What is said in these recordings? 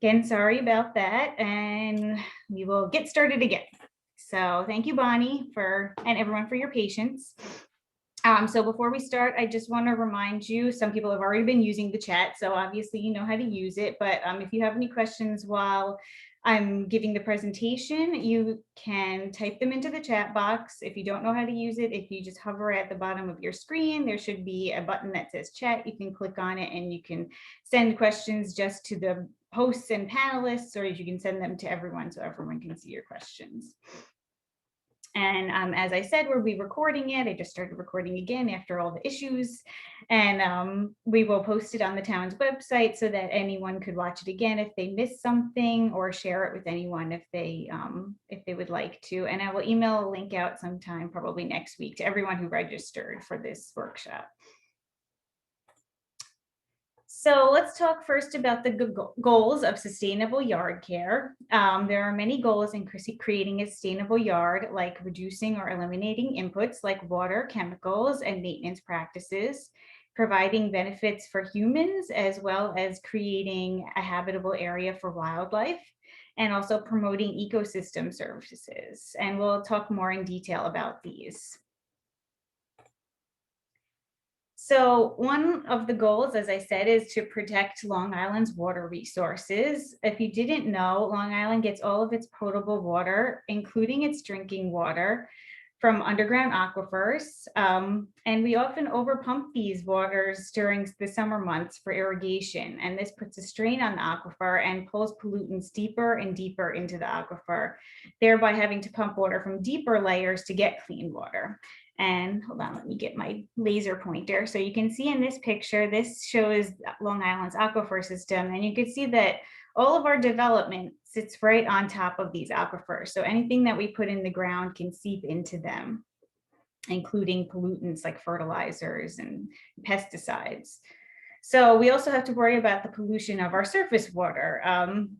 Again, sorry about that, and we will get started again. So thank you, Bonnie, and everyone for your patience. So before we start, I just want to remind you, some people have already been using the chat, so obviously you know how to use it, but if you have any questions while I'm giving the presentation, you can type them into the chat box. If you don't know how to use it, if you just hover at the bottom of your screen, there should be a button that says chat. You can click on it and you can send questions just to the hosts and panelists, or you can send them to everyone so everyone can see your questions. And as I said, we'll be recording it. I just started recording again after all the issues, and we will post it on the town's website so that anyone could watch it again if they missed something, or share it with anyone if they would like to. And I will email a link out sometime, probably next week, to everyone who registered for this workshop. So let's talk first about the goals of sustainable yard care. There are many goals in creating a sustainable yard, like reducing or eliminating inputs like water, chemicals, and maintenance practices, providing benefits for humans, as well as creating a habitable area for wildlife, and also promoting ecosystem services. And we'll talk more in detail about these. So one of the goals, as I said, is to protect Long Island's water resources. If you didn't know, Long Island gets all of its potable water, including its drinking water, from underground aquifers. And we often overpump these waters during the summer months for irrigation. And this puts a strain on the aquifer and pulls pollutants deeper and deeper into the aquifer, thereby having to pump water from deeper layers to get clean water. And hold on, let me get my laser pointer. So you can see in this picture, this shows Long Island's aquifer system. And you can see that all of our development sits right on top of these aquifers. So anything that we put in the ground can seep into them, including pollutants like fertilizers and pesticides. So we also have to worry about the pollution of our surface water.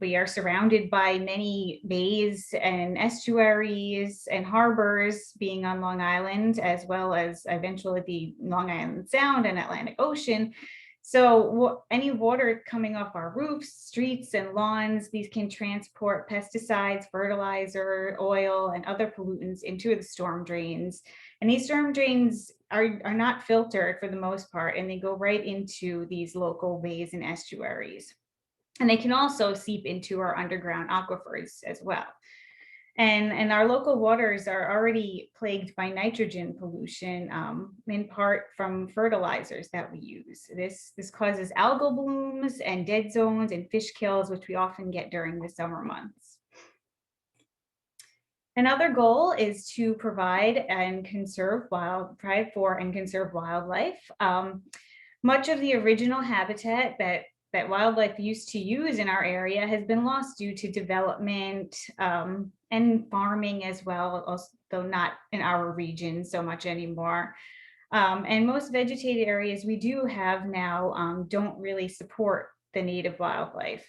We are surrounded by many bays and estuaries and harbors being on Long Island, as well as eventually the Long Island Sound and Atlantic Ocean. So any water coming off our roofs, streets, and lawns, these can transport pesticides, fertilizer, oil, and other pollutants into the storm drains. And these storm drains are not filtered for the most part, and they go right into these local bays and estuaries. And they can also seep into our underground aquifers as well. And our local waters are already plagued by nitrogen pollution, in part from fertilizers that we use. This causes algal blooms and dead zones and fish kills, which we often get during the summer months. Another goal is to provide for and conserve wildlife. Much of the original habitat that wildlife used to use in our area has been lost due to development and farming as well, though not in our region so much anymore. And most vegetated areas we do have now don't really support the native wildlife.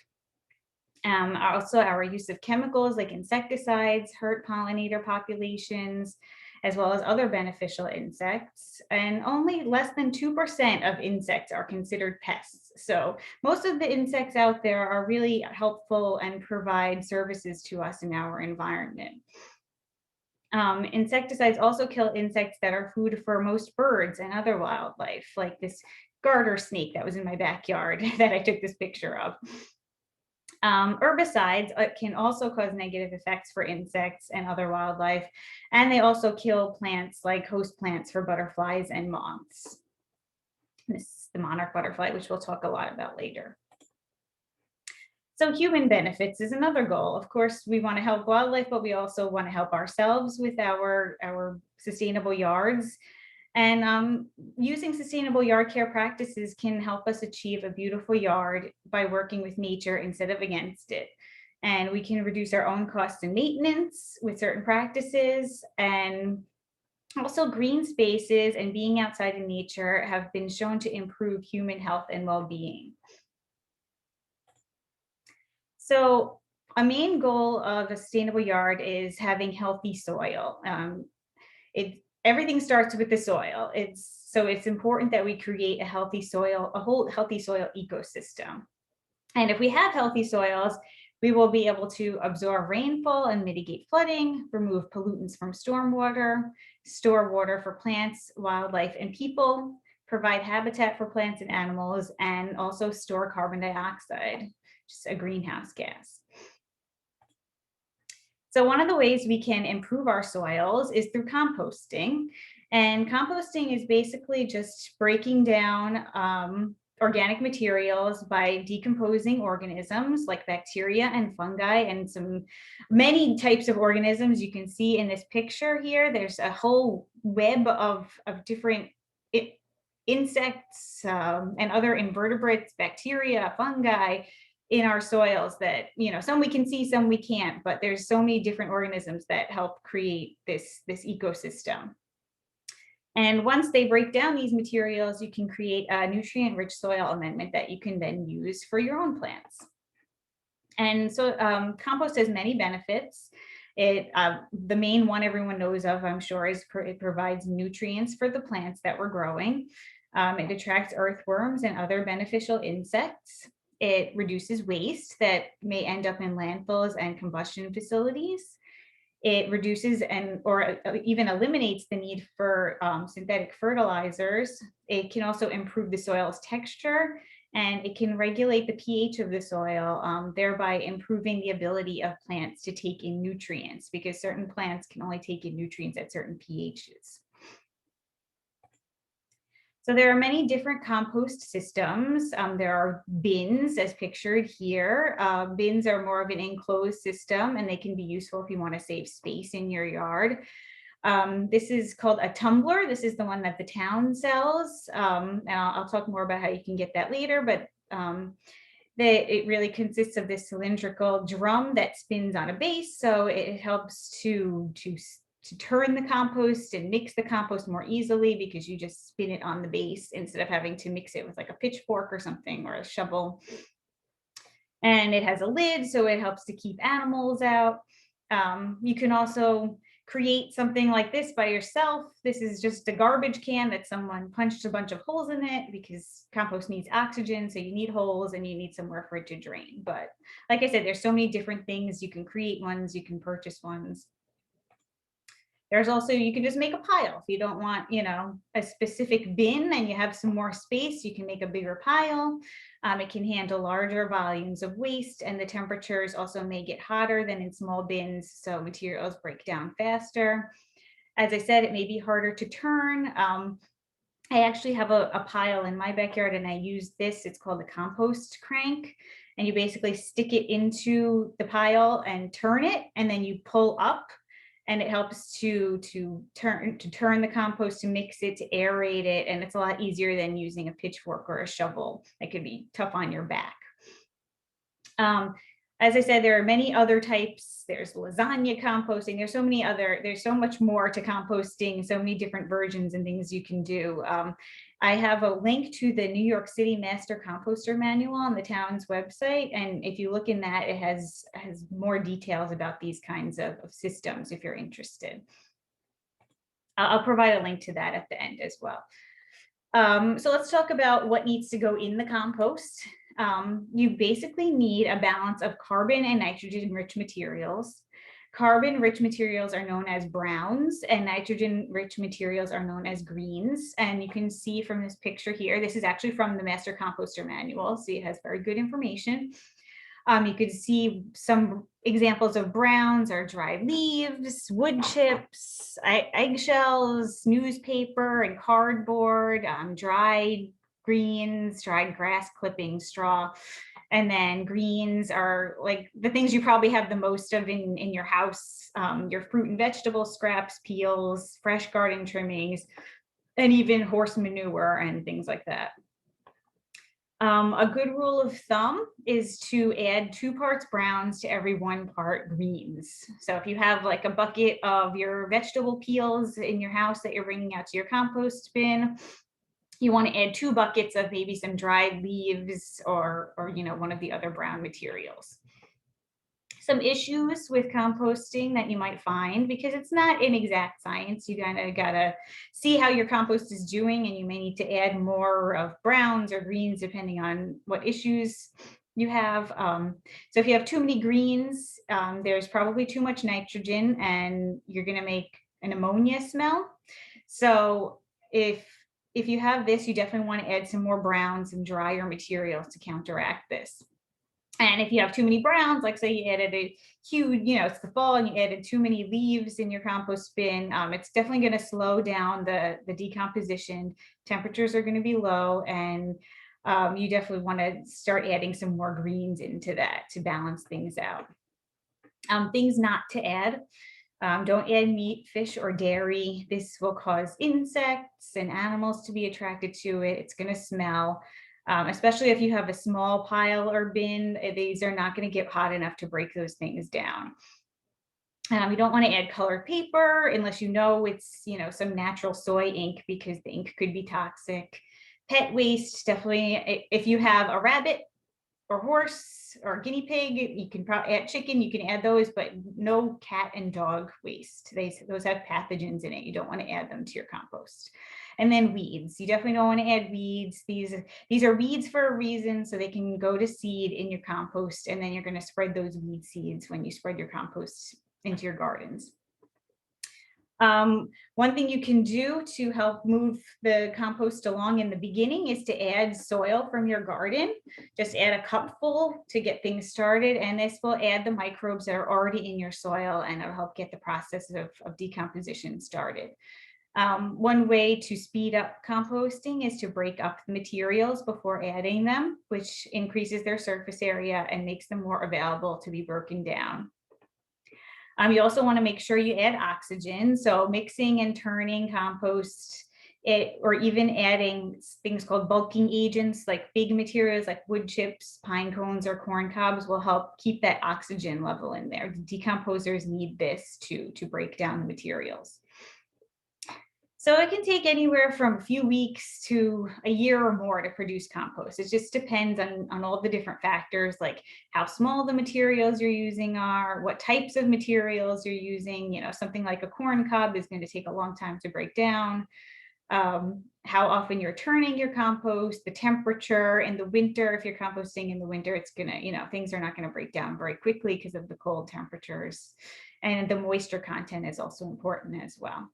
Also, our use of chemicals like insecticides hurt pollinator populations, as well as other beneficial insects. And only less than 2% of insects are considered pests. So most of the insects out there are really helpful and provide services to us in our environment. Insecticides also kill insects that are food for most birds and other wildlife, like this garter snake that was in my backyard that I took this picture of. Herbicides can also cause negative effects for insects and other wildlife, and they also kill plants like host plants for butterflies and moths. This is the monarch butterfly, which we'll talk a lot about later. So human benefits is another goal. Of course, we want to help wildlife, but we also want to help ourselves with our sustainable yards. And using sustainable yard care practices can help us achieve a beautiful yard by working with nature instead of against it. And we can reduce our own costs and maintenance with certain practices. And also green spaces and being outside in nature have been shown to improve human health and well-being. So a main goal of a sustainable yard is having healthy soil. Everything starts with the soil. So it's important that we create a whole healthy soil ecosystem. And if we have healthy soils, we will be able to absorb rainfall and mitigate flooding, remove pollutants from stormwater, store water for plants, wildlife, and people, provide habitat for plants and animals, and also store carbon dioxide, just a greenhouse gas. So one of the ways we can improve our soils is through composting. And composting is basically just breaking down organic materials by decomposing organisms like bacteria and fungi and many types of organisms you can see in this picture here. There's a whole web of different insects and other invertebrates, bacteria, fungi, in our soils that, some we can see, some we can't, but there's so many different organisms that help create this ecosystem. And once they break down these materials, you can create a nutrient-rich soil amendment that you can then use for your own plants. And so compost has many benefits. The main one everyone knows of, I'm sure, is it provides nutrients for the plants that we're growing. It attracts earthworms and other beneficial insects. It reduces waste that may end up in landfills and combustion facilities. It reduces or even eliminates the need for synthetic fertilizers. It can also improve the soil's texture, and it can regulate the pH of the soil, thereby improving the ability of plants to take in nutrients, because certain plants can only take in nutrients at certain pHs. So there are many different compost systems. There are bins as pictured here. Bins are more of an enclosed system, and they can be useful if you want to save space in your yard. This is called a tumbler. This is the one that the town sells. And I'll talk more about how you can get that later, but it really consists of this cylindrical drum that spins on a base. So it helps to turn the compost and mix the compost more easily, because you just spin it on the base instead of having to mix it with like a pitchfork or something, or a shovel. And it has a lid, so it helps to keep animals out. You can also create something like this by yourself. This is just a garbage can that someone punched a bunch of holes in it, because compost needs oxygen, so you need holes and you need somewhere for it to drain. But like I said, there's so many different things. You can create ones, you can purchase ones. There's also, you can just make a pile. If you don't want, a specific bin and you have some more space, you can make a bigger pile. It can handle larger volumes of waste, and the temperatures also may get hotter than in small bins, so materials break down faster. As I said, it may be harder to turn. I actually have a pile in my backyard, and I use this. It's called the compost crank. And you basically stick it into the pile and turn it, and then you pull up, and it helps to turn the compost, to mix it, to aerate it. And it's a lot easier than using a pitchfork or a shovel. That could be tough on your back. As I said, there are many other types. There's lasagna composting. There's so much more to composting, so many different versions and things you can do. I have a link to the New York City Master Composter Manual on the town's website. And if you look in that, it has more details about these kinds of systems if you're interested. I'll provide a link to that at the end as well. So let's talk about what needs to go in the compost. You basically need a balance of carbon and nitrogen-rich materials. Carbon-rich materials are known as browns, and nitrogen-rich materials are known as greens. And you can see from this picture here, this is actually from the Master Composter Manual, so it has very good information. You could see some examples of browns are dried leaves, wood chips, eggshells, newspaper and cardboard, dried greens, dried grass clippings, straw. And then greens are like the things you probably have the most of in your house, your fruit and vegetable scraps, peels, fresh garden trimmings, and even horse manure and things like that. A good rule of thumb is to add 2 parts browns to every 1 part greens. So if you have like a bucket of your vegetable peels in your house that you're bringing out to your compost bin, you want to add 2 buckets of maybe some dried leaves or one of the other brown materials. Some issues with composting that you might find, because it's not an exact science. You kind of gotta see how your compost is doing, and you may need to add more of browns or greens depending on what issues You have, so if you have too many greens, there's probably too much nitrogen and you're gonna make an ammonia smell. So if you have this, you definitely want to add some more browns and drier materials to counteract this. And if you have too many browns, like say you added a huge, it's the fall and you added too many leaves in your compost bin, it's definitely going to slow down the decomposition. Temperatures are going to be low, and you definitely want to start adding some more greens into that to balance things out. Things not to add. Don't add meat, fish, or dairy. This will cause insects and animals to be attracted to it. It's going to smell. Especially if you have a small pile or bin, these are not going to get hot enough to break those things down. You don't want to add colored paper unless it's, some natural soy ink, because the ink could be toxic. Pet waste, definitely. If you have a rabbit or horse or guinea pig, you can probably add chicken, you can add those, but no cat and dog waste. Those have pathogens in it. You don't want to add them to your compost. And then weeds. You definitely don't want to add weeds. These are weeds for a reason, so they can go to seed in your compost, and then you're going to spread those weed seeds when you spread your compost into your gardens. One thing you can do to help move the compost along in the beginning is to add soil from your garden. Just add a cupful to get things started, and this will add the microbes that are already in your soil, and it'll help get the process of decomposition started. One way to speed up composting is to break up the materials before adding them, which increases their surface area and makes them more available to be broken down. You also want to make sure you add oxygen. So mixing and turning compost, or even adding things called bulking agents, like big materials like wood chips, pine cones, or corn cobs, will help keep that oxygen level in there. The decomposers need this to break down the materials. So it can take anywhere from a few weeks to a year or more to produce compost. It just depends on all the different factors, like how small the materials you're using are, what types of materials you're using. Something like a corn cob is going to take a long time to break down. How often you're turning your compost, the temperature in the winter. If you're composting in the winter, it's gonna, things are not going to break down very quickly because of the cold temperatures. And the moisture content is also important as well.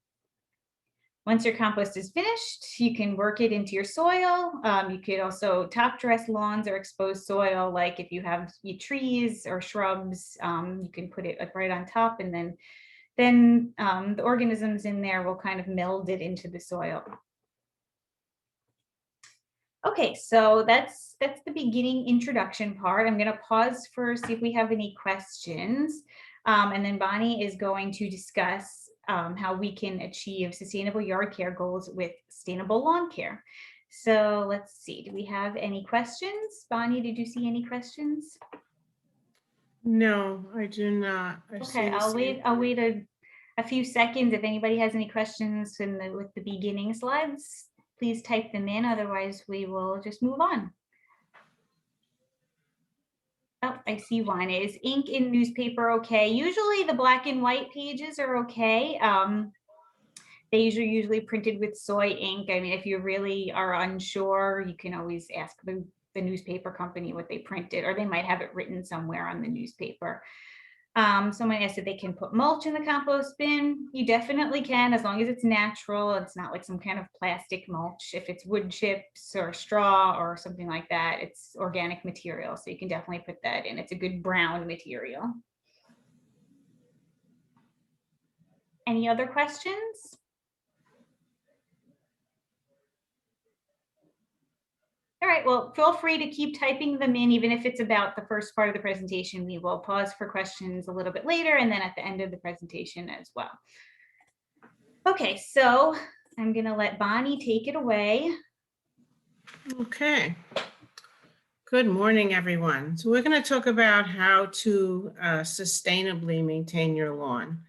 Once your compost is finished, you can work it into your soil. You could also top dress lawns or exposed soil, like if you have trees or shrubs, you can put it right on top, and then the organisms in there will kind of meld it into the soil. Okay, so that's the beginning introduction part. I'm going to pause see if we have any questions, and then Bonnie is going to discuss how we can achieve sustainable yard care goals with sustainable lawn care. So let's see, do we have any questions? Bonnie, did you see any questions? No, I do not. Okay, I'll wait a few seconds. If anybody has any questions with the beginning slides, please type them in. Otherwise, we will just move on. Oh, I see one. Is ink in newspaper okay? Usually the black and white pages are okay. They usually printed with soy ink. I mean, if you really are unsure, you can always ask the newspaper company what they printed, or they might have it written somewhere on the newspaper. Someone asked if they can put mulch in the compost bin. You definitely can, as long as it's natural. It's not like some kind of plastic mulch. If it's wood chips or straw or something like that, it's organic material. So you can definitely put that in. It's a good brown material. Any other questions? All right, well, feel free to keep typing them in, even if it's about the first part of the presentation. We will pause for questions a little bit later, and then at the end of the presentation as well. Okay, so I'm going to let Bonnie take it away. Okay. Good morning, everyone. So we're going to talk about how to sustainably maintain your lawn.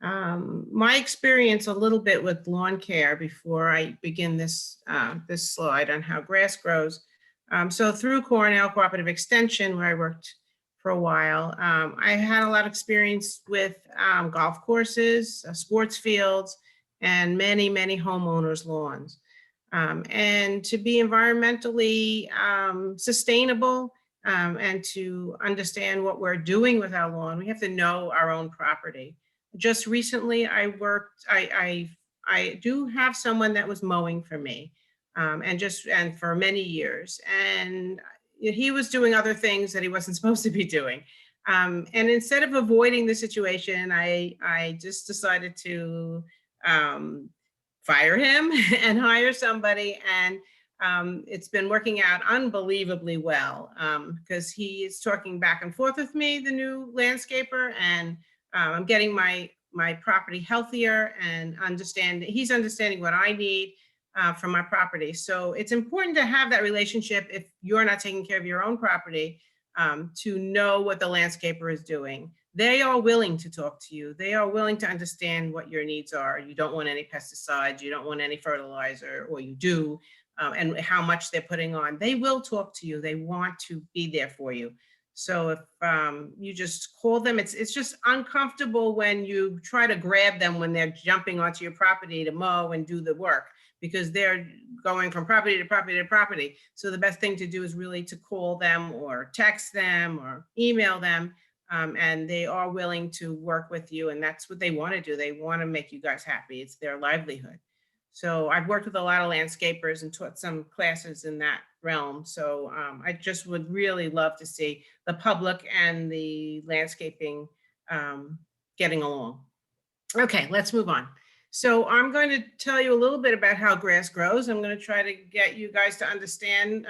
My experience a little bit with lawn care before I begin this slide on how grass grows. So through Cornell Cooperative Extension, where I worked for a while, I had a lot of experience with golf courses, sports fields, and many, many homeowners' lawns. And to be environmentally sustainable, and to understand what we're doing with our lawn. We have to know our own property. Just recently, I do have someone that was mowing for me, and for many years, and he was doing other things that he wasn't supposed to be doing. And instead of avoiding the situation, I just decided to fire him and hire somebody. And it's been working out unbelievably well, because he is talking back and forth with me, the new landscaper, and I'm getting my property healthier, and he's understanding what I need from my property. So it's important to have that relationship if you're not taking care of your own property, to know what the landscaper is doing. They are willing to talk to you. They are willing to understand what your needs are. You don't want any pesticides, you don't want any fertilizer, or you do, and how much they're putting on. They will talk to you. They want to be there for you. So if you just call them, it's just uncomfortable when you try to grab them when they're jumping onto your property to mow and do the work, because they're going from property to property to property. So the best thing to do is really to call them or text them or email them, and they are willing to work with you, and that's what they want to do. They want to make you guys happy. It's their livelihood. So I've worked with a lot of landscapers and taught some classes in that realm. So I just would really love to see the public and the landscaping getting along. Okay, let's move on. So I'm going to tell you a little bit about how grass grows. I'm going to try to get you guys to understand,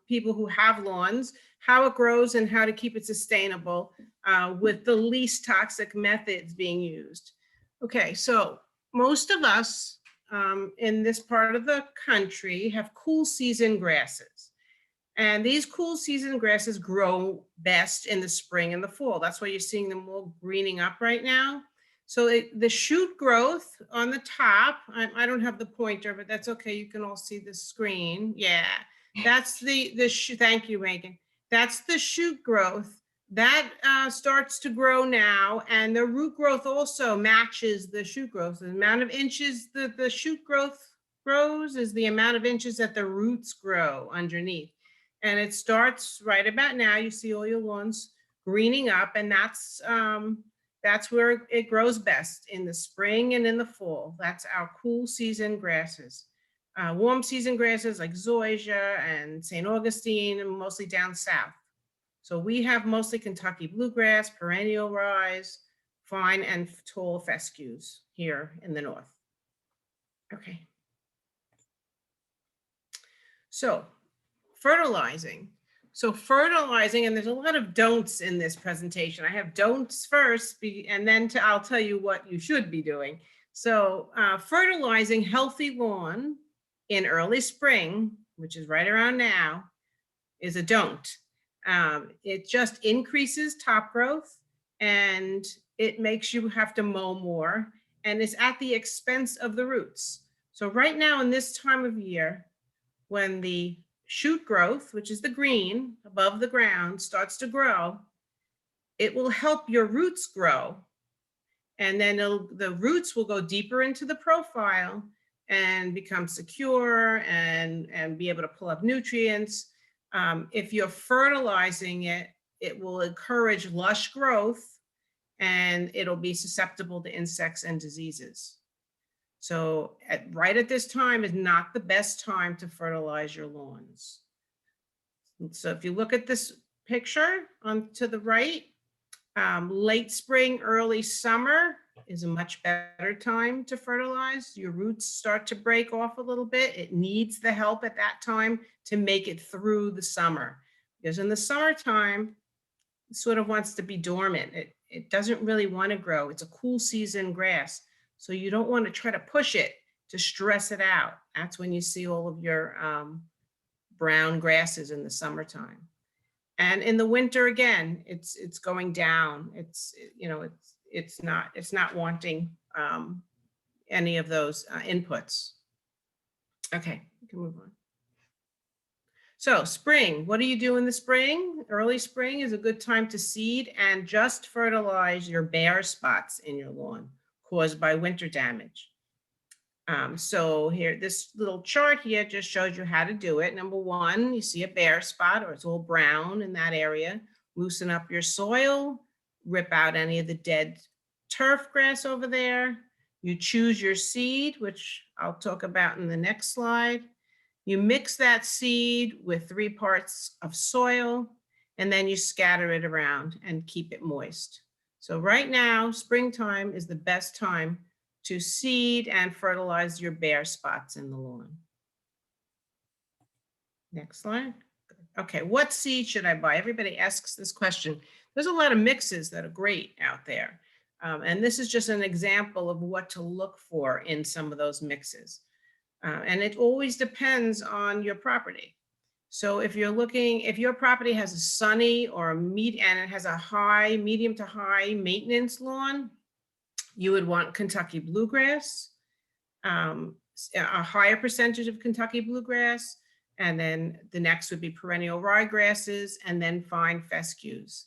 people who have lawns, how it grows and how to keep it sustainable with the least toxic methods being used. Okay, so most of us in this part of the country have cool season grasses. And these cool season grasses grow best in the spring and the fall. That's why you're seeing them all greening up right now. So the shoot growth on the top, I don't have the pointer, but that's okay. You can all see the screen. Yeah, that's thank you, Megan. That's the shoot growth. That starts to grow now, and the root growth also matches the shoot growth. The amount of inches that the shoot growth grows is the amount of inches that the roots grow underneath. And it starts right about now. You see all your lawns greening up, and that's where it grows best, in the spring and in the fall. That's our cool season grasses. Warm season grasses like zoysia and St. Augustine, and mostly down south. So we have mostly Kentucky bluegrass, perennial rye, fine and tall fescues here in the north. Okay. So fertilizing. So fertilizing, and there's a lot of don'ts in this presentation. I have don'ts first, and then I'll tell you what you should be doing. So fertilizing healthy lawn in early spring, which is right around now, is a don't. It just increases top growth, and it makes you have to mow more, and it's at the expense of the roots. So right now in this time of year, when the shoot growth, which is the green above the ground, starts to grow, it will help your roots grow. And then the roots will go deeper into the profile and become secure and be able to pull up nutrients. If you're fertilizing it, it will encourage lush growth, and it'll be susceptible to insects and diseases. So right at this time is not the best time to fertilize your lawns. So if you look at this picture on to the right, late spring, early summer is a much better time to fertilize. Your roots start to break off a little bit. It needs the help at that time to make it through the summer. Because in the summertime, it sort of wants to be dormant. It doesn't really want to grow. It's a cool season grass. So you don't want to try to push it to stress it out. That's when you see all of your brown grasses in the summertime. And in the winter, again, it's going down. It's not wanting any of those inputs. Okay, we can move on. So spring, what do you do in the spring? Early spring is a good time to seed and just fertilize your bare spots in your lawn caused by winter damage. So here, this little chart here just shows you how to do it. Number one, you see a bare spot or it's all brown in that area. Loosen up your soil, rip out any of the dead turf grass over there. You choose your seed, which I'll talk about in the next slide. You mix that seed with 3 parts of soil, and then you scatter it around and keep it moist. So right now, springtime is the best time to seed and fertilize your bare spots in the lawn. Next slide. Okay, what seed should I buy? Everybody asks this question. There's a lot of mixes that are great out there. And this is just an example of what to look for in some of those mixes. And it always depends on your property. So if your property has a sunny or and it has a medium to high maintenance lawn, you would want Kentucky bluegrass, a higher percentage of Kentucky bluegrass, and then the next would be perennial ryegrasses, and then fine fescues.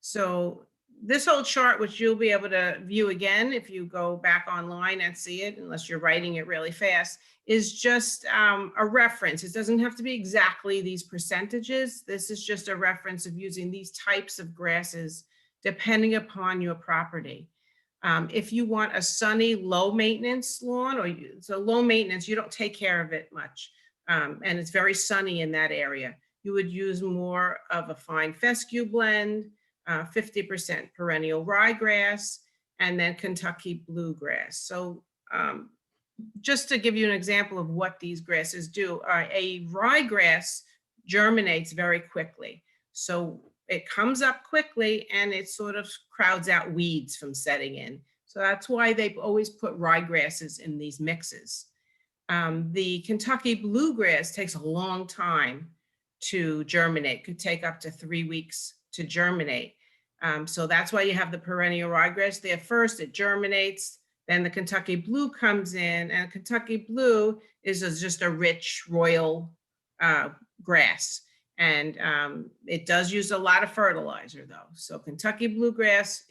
So this whole chart, which you'll be able to view again if you go back online and see it, unless you're writing it really fast, is just a reference. It doesn't have to be exactly these percentages. This is just a reference of using these types of grasses depending upon your property. If you want a sunny, low maintenance lawn, so low maintenance, you don't take care of it much, and it's very sunny in that area, you would use more of a fine fescue blend, 50% perennial ryegrass, and then Kentucky bluegrass. So just to give you an example of what these grasses do, a ryegrass germinates very quickly. So it comes up quickly and it sort of crowds out weeds from setting in. So that's why they've always put ryegrasses in these mixes. The Kentucky bluegrass takes a long time to germinate, could take up to 3 weeks to germinate. So that's why you have the perennial ryegrass there first, it germinates, then the Kentucky blue comes in, and Kentucky blue is just a rich royal grass. And it does use a lot of fertilizer though. So Kentucky bluegrass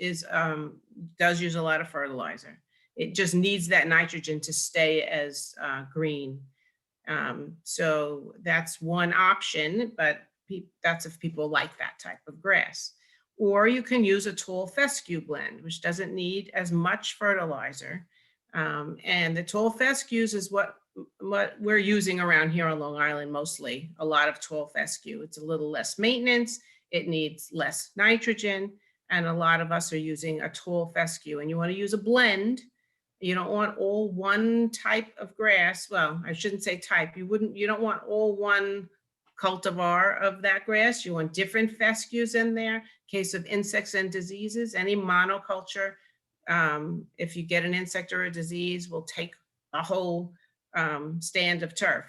does use a lot of fertilizer. It just needs that nitrogen to stay as green. So that's one option, but that's if people like that type of grass. Or you can use a tall fescue blend, which doesn't need as much fertilizer. And the tall fescues is what we're using around here on Long Island mostly, a lot of tall fescue. It's a little less maintenance, it needs less nitrogen, and a lot of us are using a tall fescue. And you want to use a blend. You don't want all one type of grass. Well, I shouldn't say type. You don't want all one cultivar of that grass. You want different fescues in there. In case of insects and diseases, any monoculture, if you get an insect or a disease, will take a whole stand of turf.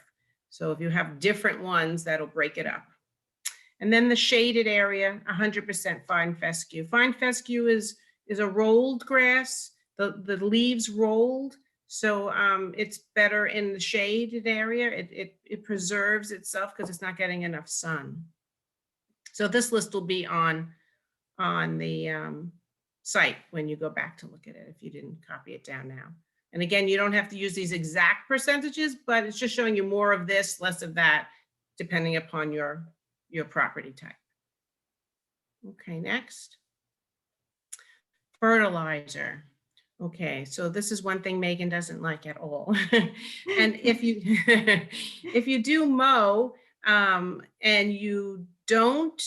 So if you have different ones, that'll break it up. And then the shaded area, 100% fine fescue. Fine fescue is a rolled grass. The leaves rolled, so it's better in the shaded area. It preserves itself because it's not getting enough sun. So this list will be on the site when you go back to look at it, if you didn't copy it down now. And again, you don't have to use these exact percentages, but it's just showing you more of this, less of that, depending upon your property type. Okay, next. Fertilizer. Okay, so this is one thing Megan doesn't like at all. And if you do mow and you don't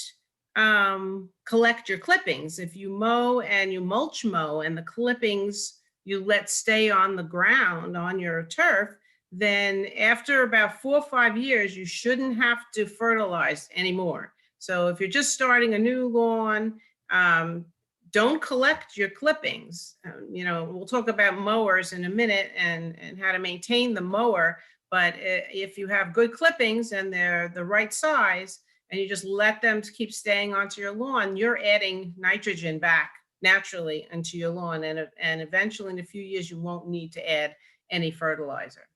collect your clippings, if you mow and you mulch mow and the clippings you let stay on the ground on your turf, then after about 4 or 5 years, you shouldn't have to fertilize anymore. So if you're just starting a new lawn, don't collect your clippings. We'll talk about mowers in a minute and how to maintain the mower. But if you have good clippings and they're the right size and you just let them keep staying onto your lawn, you're adding nitrogen back naturally into your lawn. And eventually in a few years, you won't need to add any fertilizer.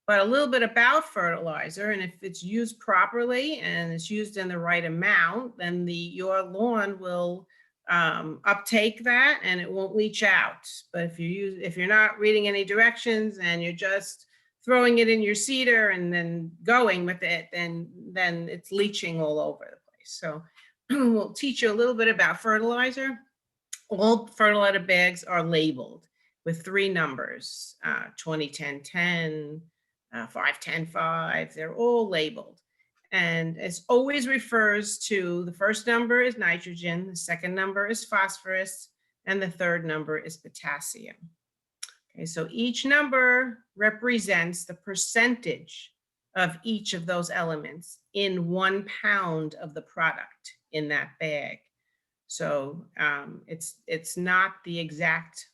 But a little bit about fertilizer, and if it's used properly and it's used in the right amount, then your lawn will uptake that and it won't leach out. But if you're not reading any directions and you're just throwing it in your seeder and then going with it, then it's leaching all over the place. So we'll teach you a little bit about fertilizer. All fertilizer bags are labeled with 3 numbers, 20, 10, 10, 5, 10, 5. They're all labeled. And it always refers to the first number is nitrogen, the second number is phosphorus, and the third number is potassium. Okay, so each number represents the percentage of each of those elements in 1 pound of the product in that bag. So it's not the exact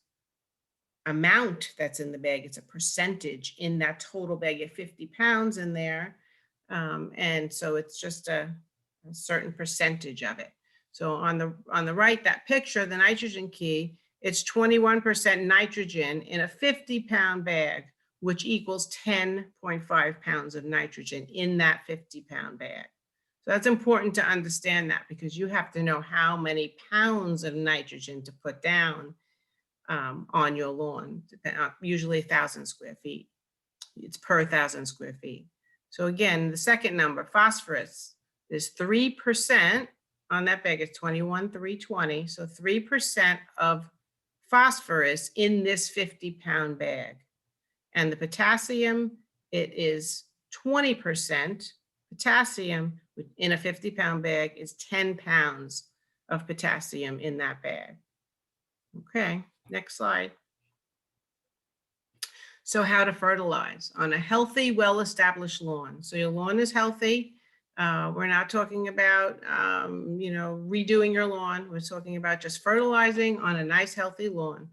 amount that's in the bag, it's a percentage in that total bag. You have 50 pounds in there. And so it's just a certain percentage of it. So on the right, that picture, the nitrogen key, it's 21% nitrogen in a 50-pound bag, which equals 10.5 pounds of nitrogen in that 50-pound bag. So that's important to understand that, because you have to know how many pounds of nitrogen to put down on your lawn, usually 1,000 square feet. It's per 1,000 square feet. So again, the second number, phosphorus, is 3% on that bag. It's 21,320. So 3% of phosphorus in this 50-pound bag. And the potassium, it is 20%. Potassium in a 50-pound bag is 10 pounds of potassium in that bag. Okay, next slide. So how to fertilize on a healthy, well-established lawn. So your lawn is healthy. We're not talking about, redoing your lawn. We're talking about just fertilizing on a nice, healthy lawn.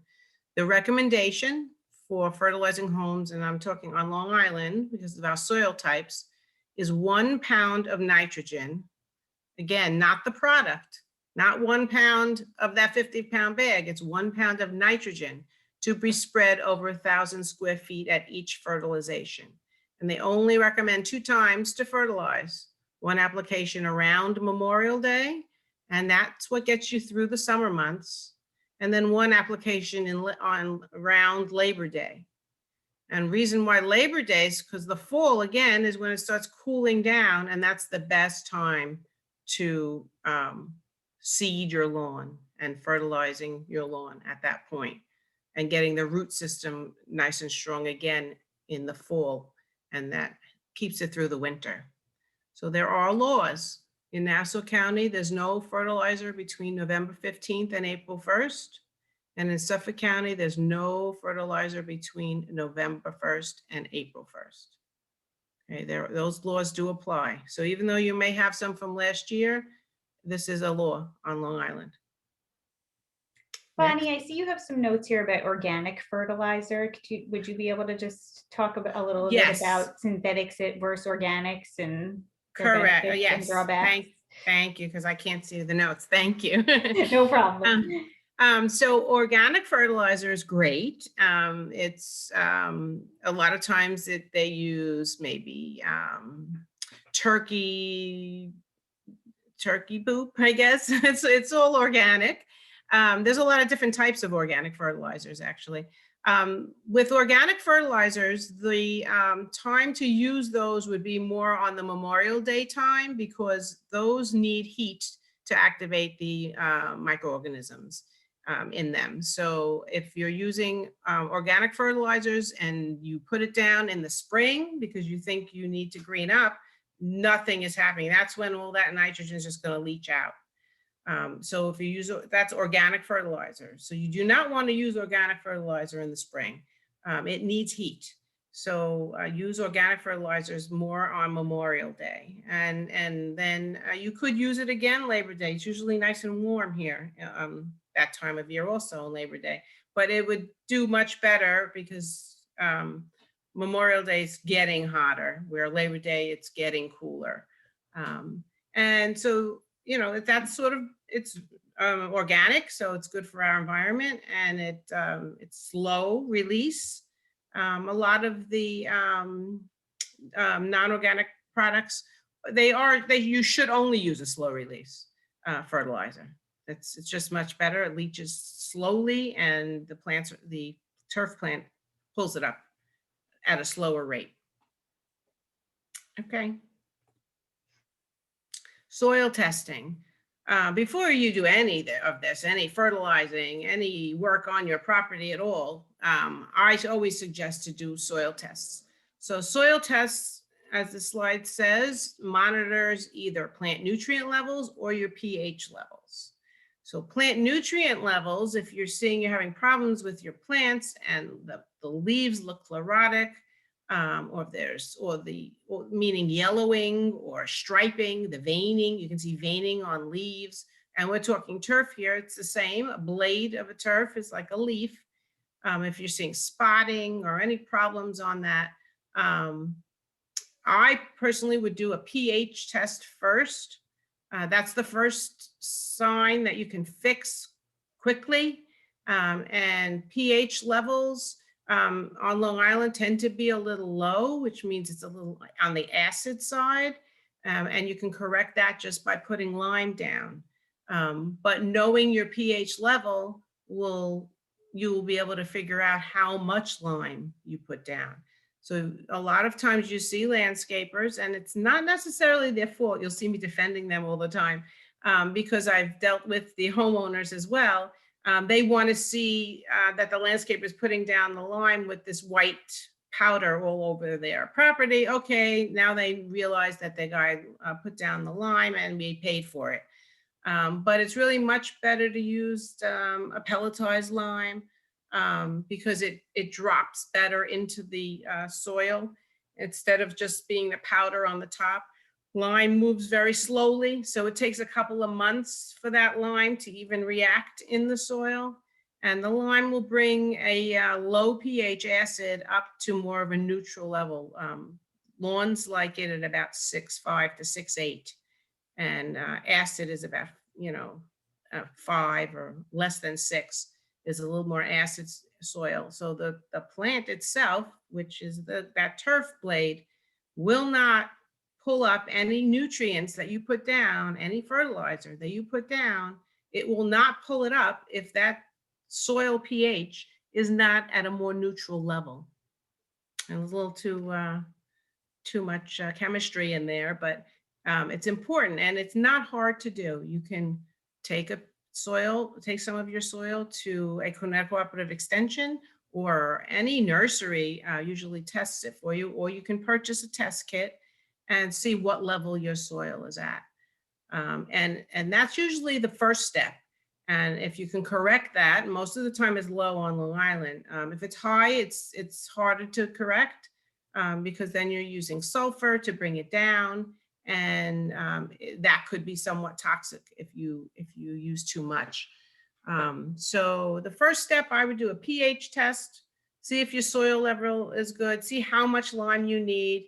The recommendation for fertilizing homes, and I'm talking on Long Island because of our soil types, is 1 pound of nitrogen. Again, not the product, not 1 pound of that 50-pound bag. It's 1 pound of nitrogen to be spread over 1,000 square feet at each fertilization. And they only recommend 2 times to fertilize. 1 application around Memorial Day, and that's what gets you through the summer months. And then 1 application around Labor Day. And reason why Labor Day is because the fall, again, is when it starts cooling down, and that's the best time to seed your lawn and fertilizing your lawn at that point, and getting the root system nice and strong again in the fall, and that keeps it through the winter. So there are laws. In Nassau County, there's no fertilizer between November 15th and April 1st. And in Suffolk County, there's no fertilizer between November 1st and April 1st. Okay, those laws do apply. So even though you may have some from last year, this is a law on Long Island. Bonnie, I see you have some notes here about organic fertilizer. Would you be able to just talk about a little bit about synthetics versus organics and correct? Yes. And drawbacks? Thank you, because I can't see the notes. Thank you. No problem. So organic fertilizer is great. It's a lot of times they use maybe turkey poop, I guess. It's all organic. There's a lot of different types of organic fertilizers, actually. With organic fertilizers, the time to use those would be more on the Memorial Day time, because those need heat to activate the microorganisms in them. So if you're using organic fertilizers and you put it down in the spring because you think you need to green up, nothing is happening. That's when all that nitrogen is just going to leach out. So if you use, that's organic fertilizer. So you do not want to use organic fertilizer in the spring. It needs heat. So use organic fertilizers more on Memorial Day. And then you could use it again Labor Day. It's usually nice and warm here that time of year also on Labor Day. But it would do much better because Memorial Day is getting hotter, where Labor Day it's getting cooler. And so, you know, that's sort of, it's organic, so it's good for our environment, and it's slow release. A lot of the non-organic products, you should only use a slow release fertilizer. It's just much better. It leaches slowly, and the turf plant pulls it up at a slower rate. Okay. Soil testing. Before you do any of this, any fertilizing, any work on your property at all, I always suggest to do soil tests. So soil tests, as the slide says, monitors either plant nutrient levels or your pH levels. So plant nutrient levels, if you're seeing you're having problems with your plants and the leaves look chlorotic, meaning yellowing or striping, the veining, you can see veining on leaves. And we're talking turf here, it's the same. A blade of a turf is like a leaf. If you're seeing spotting or any problems on that, I personally would do a pH test first. That's the first sign that you can fix quickly. And pH levels on Long Island tend to be a little low, which means it's a little on the acid side. And you can correct that just by putting lime down. But knowing your pH level you will be able to figure out how much lime you put down. So a lot of times you see landscapers, and it's not necessarily their fault. You'll see me defending them all the time because I've dealt with the homeowners as well. They want to see that the landscaper is putting down the lime with this white powder all over their property. Okay, now they realize that the guy put down the lime and we paid for it. But it's really much better to use a pelletized lime because it drops better into the soil instead of just being the powder on the top. Lime moves very slowly, so it takes a couple of months for that lime to even react in the soil. And the lime will bring a low pH acid up to more of a neutral level. Lawns like it at about 6.5 to 6.8. And acid is about 5 or less than 6 is a little more acid soil. So the plant itself, which is that turf blade, will not pull up any nutrients that you put down, any fertilizer that you put down. It will not pull it up if that soil pH is not at a more neutral level. And it was a little too much chemistry in there, but it's important and it's not hard to do. You can take some of your soil to a cooperative extension, or any nursery usually tests it for you, or you can purchase a test kit and see what level your soil is at. And that's usually the first step. And if you can correct that, most of the time it's low on Long Island. If it's high, it's harder to correct because then you're using sulfur to bring it down. And that could be somewhat toxic if you use too much. So the first step, I would do a pH test, see if your soil level is good, see how much lime you need.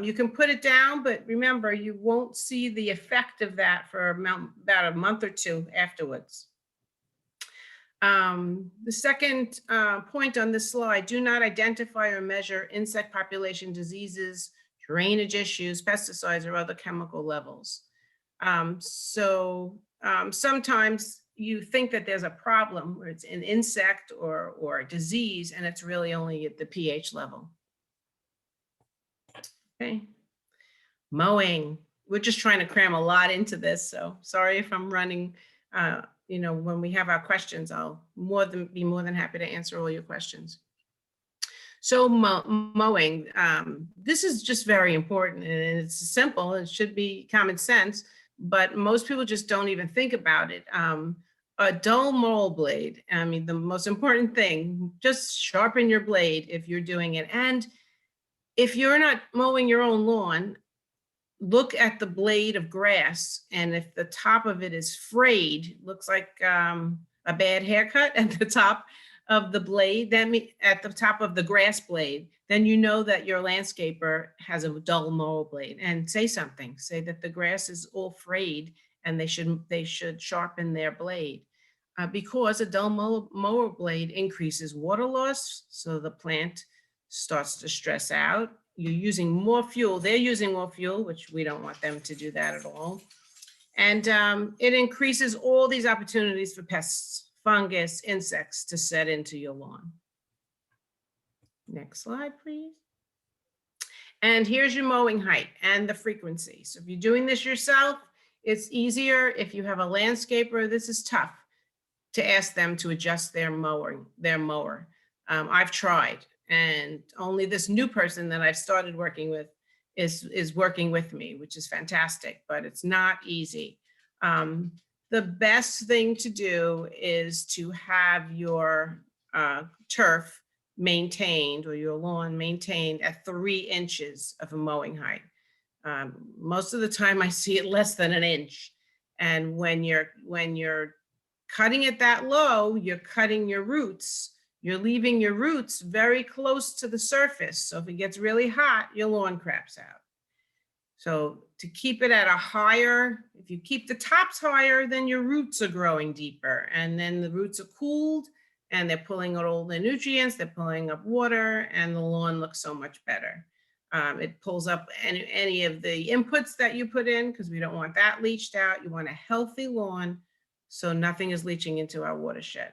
You can put it down, but remember, you won't see the effect of that for about a month or two afterwards. The second point on this slide, do not identify or measure insect population diseases, drainage issues, pesticides, or other chemical levels. Sometimes you think that there's a problem where it's an insect or a disease, and it's really only at the pH level. Okay. Mowing. We're just trying to cram a lot into this, so sorry if I'm running. When we have our questions, I'll be more than happy to answer all your questions. So mowing, this is just very important, and it's simple. It should be common sense, but most people just don't even think about it. A dull mow blade, the most important thing, just sharpen your blade if you're doing it. And if you're not mowing your own lawn, look at the blade of grass, and if the top of it is frayed, looks like a bad haircut at the top of the blade, then at the top of the grass blade, then you know that your landscaper has a dull mower blade. And say something, say that the grass is all frayed and they should sharpen their blade because a dull mower blade increases water loss, so the plant starts to stress out. You're using more fuel. They're using more fuel, which we don't want them to do that at all. And it increases all these opportunities for pests, fungus, insects to set into your lawn. Next slide, please. And here's your mowing height and the frequency. So if you're doing this yourself, it's easier. If you have a landscaper, this is tough to ask them to adjust their mower. I've tried, and only this new person that I've started working with is working with me, which is fantastic, but it's not easy. The best thing to do is to have your turf maintained, or your lawn maintained at 3 inches of a mowing height. Most of the time I see it less than an inch. And when you're cutting it that low, you're cutting your roots. You're leaving your roots very close to the surface. So if it gets really hot, your lawn craps out. So to keep it at a higher, if you keep the tops higher, then your roots are growing deeper, and then the roots are cooled and they're pulling out all the nutrients, they're pulling up water, and the lawn looks so much better. It pulls up any of the inputs that you put in, because we don't want that leached out. You want a healthy lawn so nothing is leaching into our watershed.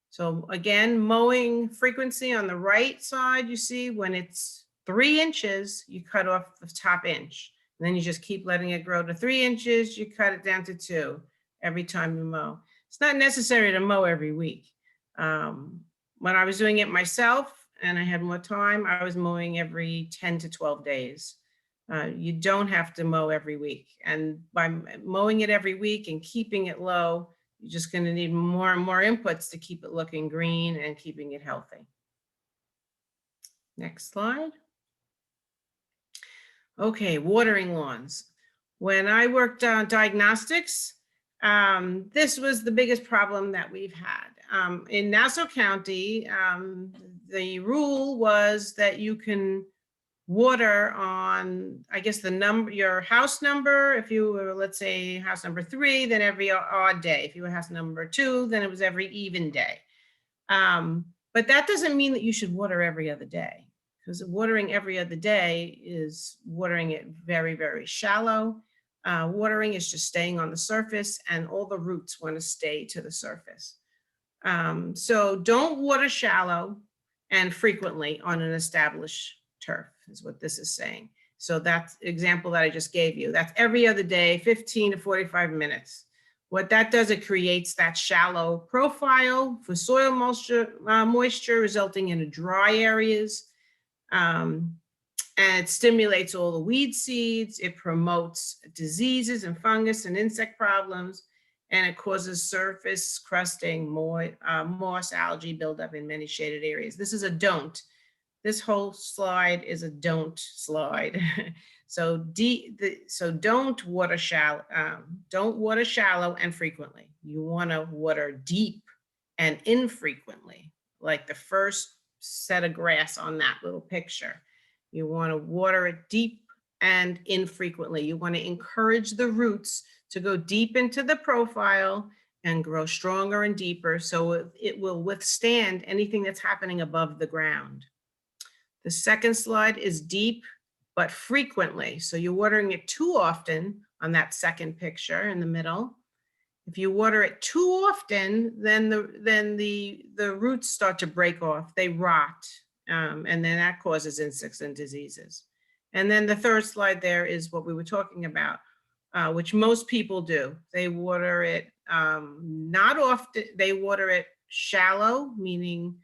So again, mowing frequency on the right side, you see when it's 3 inches, you cut off the top inch. And then you just keep letting it grow to 3 inches, you cut it down to 2 every time you mow. It's not necessary to mow every week. When I was doing it myself and I had more time, I was mowing every 10 to 12 days. You don't have to mow every week. And by mowing it every week and keeping it low, you're just going to need more and more inputs to keep it looking green and keeping it healthy. Next slide. Okay, watering lawns. When I worked on diagnostics, this was the biggest problem that we've had. In Nassau County, the rule was that you can water on, I guess, your house number. If you were, let's say, house number 3, then every odd day. If you were house number 2, then it was every even day. But that doesn't mean that you should water every other day, because watering every other day is watering it very, very shallow. Watering is just staying on the surface, and all the roots want to stay to the surface. So don't water shallow and frequently on an established turf, is what this is saying. So that example that I just gave you, that's every other day, 15 to 45 minutes. What that does, it creates that shallow profile for soil moisture, resulting in dry areas. And it stimulates all the weed seeds. It promotes diseases and fungus and insect problems. And it causes surface crusting, moss, algae buildup in many shaded areas. This is a don't. This whole slide is a don't slide. So don't water shallow. Don't water shallow and frequently. You want to water deep and infrequently, like the first set of grass on that little picture. You want to water it deep and infrequently. You want to encourage the roots to go deep into the profile and grow stronger and deeper, so it will withstand anything that's happening above the ground. The second slide is deep but frequently. So you're watering it too often on that second picture in the middle. If you water it too often, then the roots start to break off, they rot, and then that causes insects and diseases. And then the third slide there is what we were talking about, which most people do. They water it not often, they water it shallow, meaning,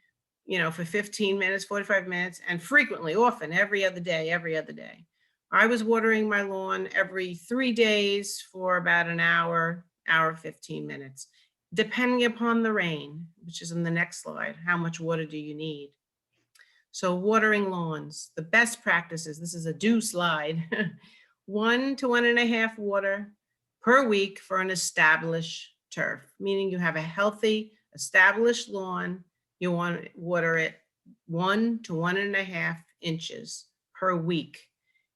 for 15 minutes, 45 minutes, and frequently, often, every other day. I was watering my lawn every 3 days for about an hour, 15 minutes, depending upon the rain, which is in the next slide. How much water do you need? So watering lawns, the best practices, this is a do slide, 1 to 1.5 water per week for an established turf, meaning you have a healthy, established lawn. You want to water it 1 to 1.5 inches per week.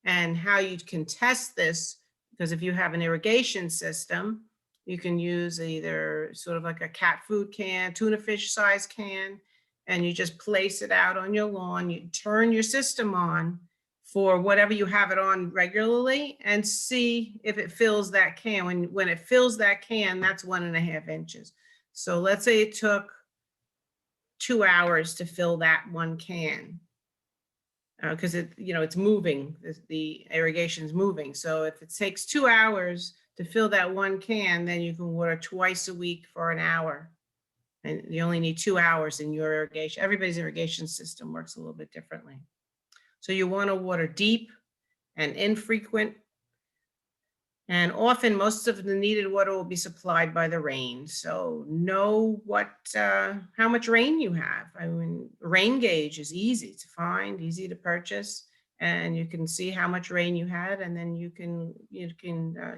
And how you can test this, because if you have an irrigation system, you can use either sort of like a cat food can, tuna fish size can, and you just place it out on your lawn. You turn your system on for whatever you have it on regularly and see if it fills that can. When it fills that can, that's 1.5 inches. So let's say it took 2 hours to fill that one can, because it's moving, the irrigation is moving. So if it takes 2 hours to fill that one can, then you can water twice a week for an hour. And you only need 2 hours in your irrigation. Everybody's irrigation system works a little bit differently. So you want to water deep and infrequent. And often most of the needed water will be supplied by the rain. So know how much rain you have. I mean, rain gauge is easy to find, easy to purchase, and you can see how much rain you had, and then you can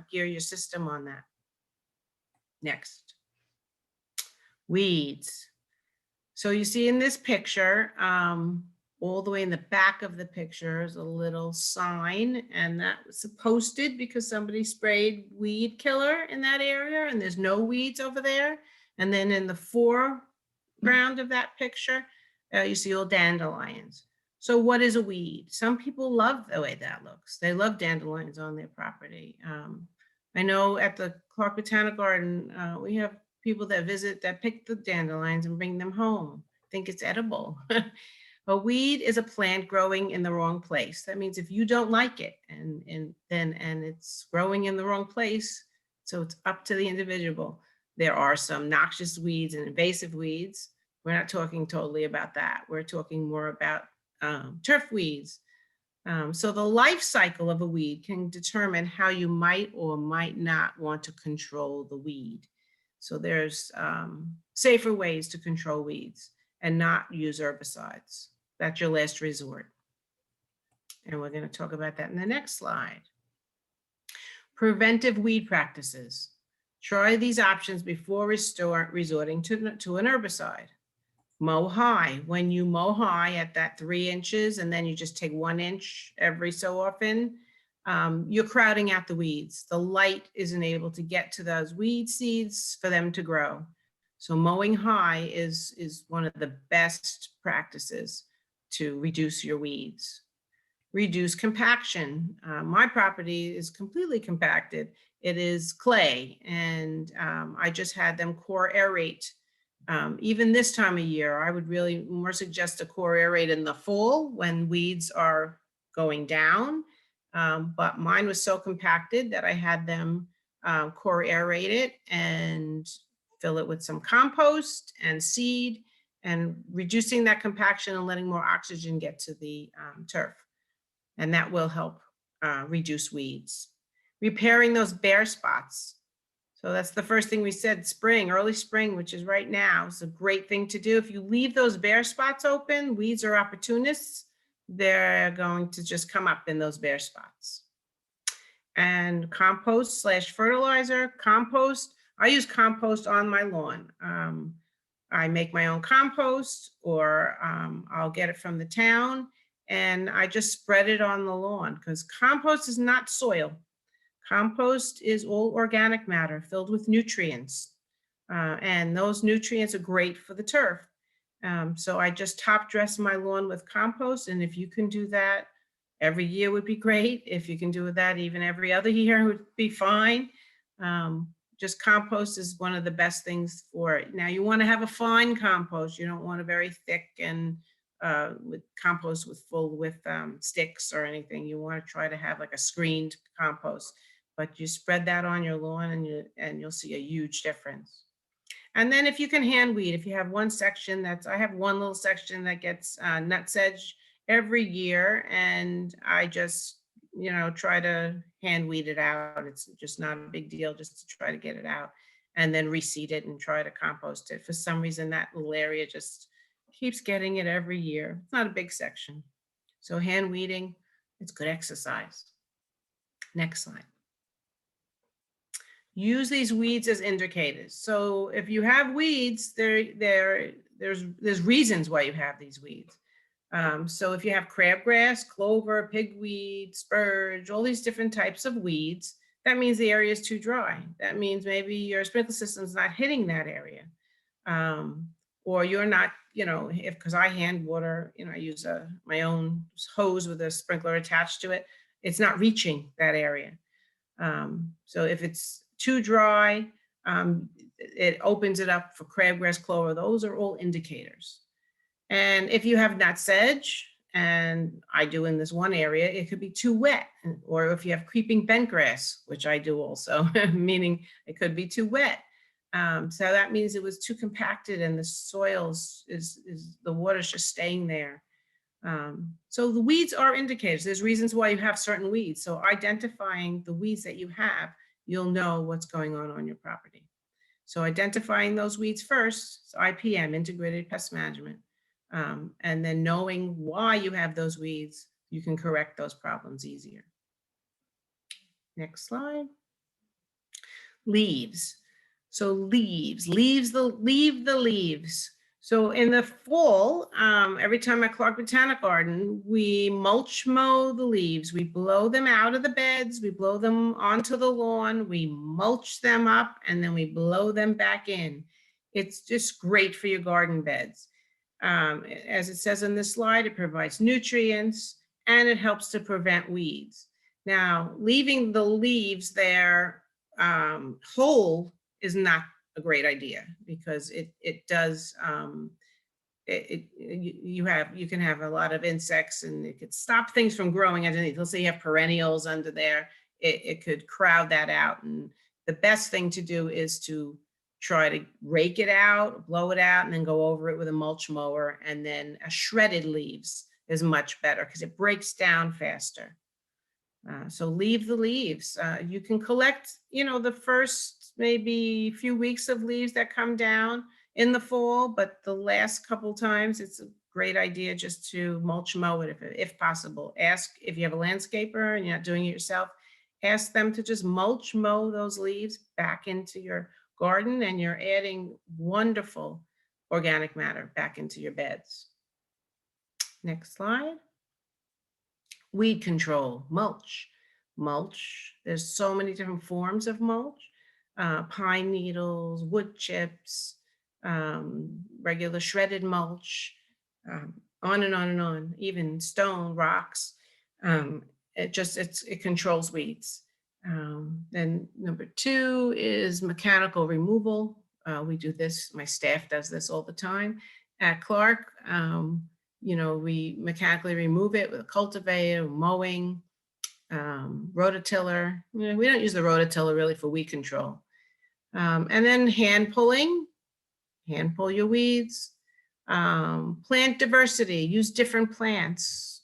gear your system on that. Next, weeds. So you see in this picture, all the way in the back of the picture is a little sign, and that was posted because somebody sprayed weed killer in that area and there's no weeds over there. And then in the foreground of that picture, you see all dandelions. So what is a weed? Some people love the way that looks. They love dandelions on their property. I know at the Clark Botanic Garden, we have people that visit that pick the dandelions and bring them home. Think it's edible. A weed is a plant growing in the wrong place. That means if you don't like it and it's growing in the wrong place, so it's up to the individual. There are some noxious weeds and invasive weeds. We're not talking totally about that. We're talking more about turf weeds. So the life cycle of a weed can determine how you might or might not want to control the weed. So there's safer ways to control weeds and not use herbicides. That's your last resort. And we're going to talk about that in the next slide. Preventive weed practices. Try these options before resorting to an herbicide. Mow high. When you mow high at that 3 inches and then you just take 1 inch every so often, you're crowding out the weeds. The light isn't able to get to those weed seeds for them to grow. So mowing high is one of the best practices to reduce your weeds. Reduce compaction. My property is completely compacted. It is clay, and I just had them core aerate. Even this time of year, I would really more suggest a core aerate in the fall when weeds are going down. But mine was so compacted that I had them core aerate it and fill it with some compost and seed, and reducing that compaction and letting more oxygen get to the turf. And that will help reduce weeds. Repairing those bare spots. So that's the first thing we said, spring, early spring, which is right now. It's a great thing to do. If you leave those bare spots open, weeds are opportunists. They're going to just come up in those bare spots. And compost / fertilizer. Compost, I use compost on my lawn. I make my own compost, or I'll get it from the town, and I just spread it on the lawn, because compost is not soil. Compost is all organic matter filled with nutrients, and those nutrients are great for the turf. So I just top dress my lawn with compost, and if you can do that every year would be great. If you can do that even every other year would be fine. Just compost is one of the best things for it. Now you want to have a fine compost. You don't want a very thick and with compost full with sticks or anything. You want to try to have like a screened compost, but you spread that on your lawn and you'll see a huge difference. And then if you can hand weed, if you have one section I have one little section that gets nutsedge every year, and I just try to hand weed it out. It's just not a big deal, just to try to get it out, and then reseed it and try to compost it. For some reason, that little area just keeps getting it every year. It's not a big section. So hand weeding, it's good exercise. Next slide. Use these weeds as indicators. So if you have weeds, there's reasons why you have these weeds. So if you have crabgrass, clover, pigweed, spurge, all these different types of weeds, that means the area is too dry. That means maybe your sprinkler system is not hitting that area. or you're not, because I hand water, I use my own hose with a sprinkler attached to it. It's not reaching that area. So if it's too dry, it opens it up for crabgrass, clover. Those are all indicators. And if you have nut sedge, and I do in this one area, it could be too wet. Or if you have creeping bent grass, which I do also, meaning it could be too wet. So that means it was too compacted and the soils is the water's just staying there. So the weeds are indicators. There's reasons why you have certain weeds. So identifying the weeds that you have, you'll know what's going on your property. So identifying those weeds first, so IPM, Integrated Pest Management, and then knowing why you have those weeds, you can correct those problems easier. Next slide. Leaves. So leave the leaves. So in the fall, every time at Clark Botanic Garden, we mulch mow the leaves. We blow them out of the beds, we blow them onto the lawn, we mulch them up, and then we blow them back in. It's just great for your garden beds. As it says in this slide, it provides nutrients and it helps to prevent weeds. Now, leaving the leaves there whole is not a great idea, because it does you can have a lot of insects, and it could stop things from growing underneath. Let's say you have perennials under there, it could crowd that out. And the best thing to do is to try to rake it out, blow it out, and then go over it with a mulch mower. And then a shredded leaves is much better because it breaks down faster. So leave the leaves. You can collect, the first maybe few weeks of leaves that come down in the fall, but the last couple times it's a great idea just to mulch mow it if possible. Ask if you have a landscaper and you're not doing it yourself, ask them to just mulch mow those leaves back into your garden, and you're adding wonderful organic matter back into your beds. Next slide. Weed control, mulch. There's so many different forms of mulch. Pine needles, wood chips, regular shredded mulch, on and on and on, even stone, rocks. It controls weeds. Then number 2 is mechanical removal. We do this, my staff does this all the time at Clark. We mechanically remove it with a cultivator, mowing, rototiller. We don't use the rototiller really for weed control. And then hand pull your weeds. Plant diversity, use different plants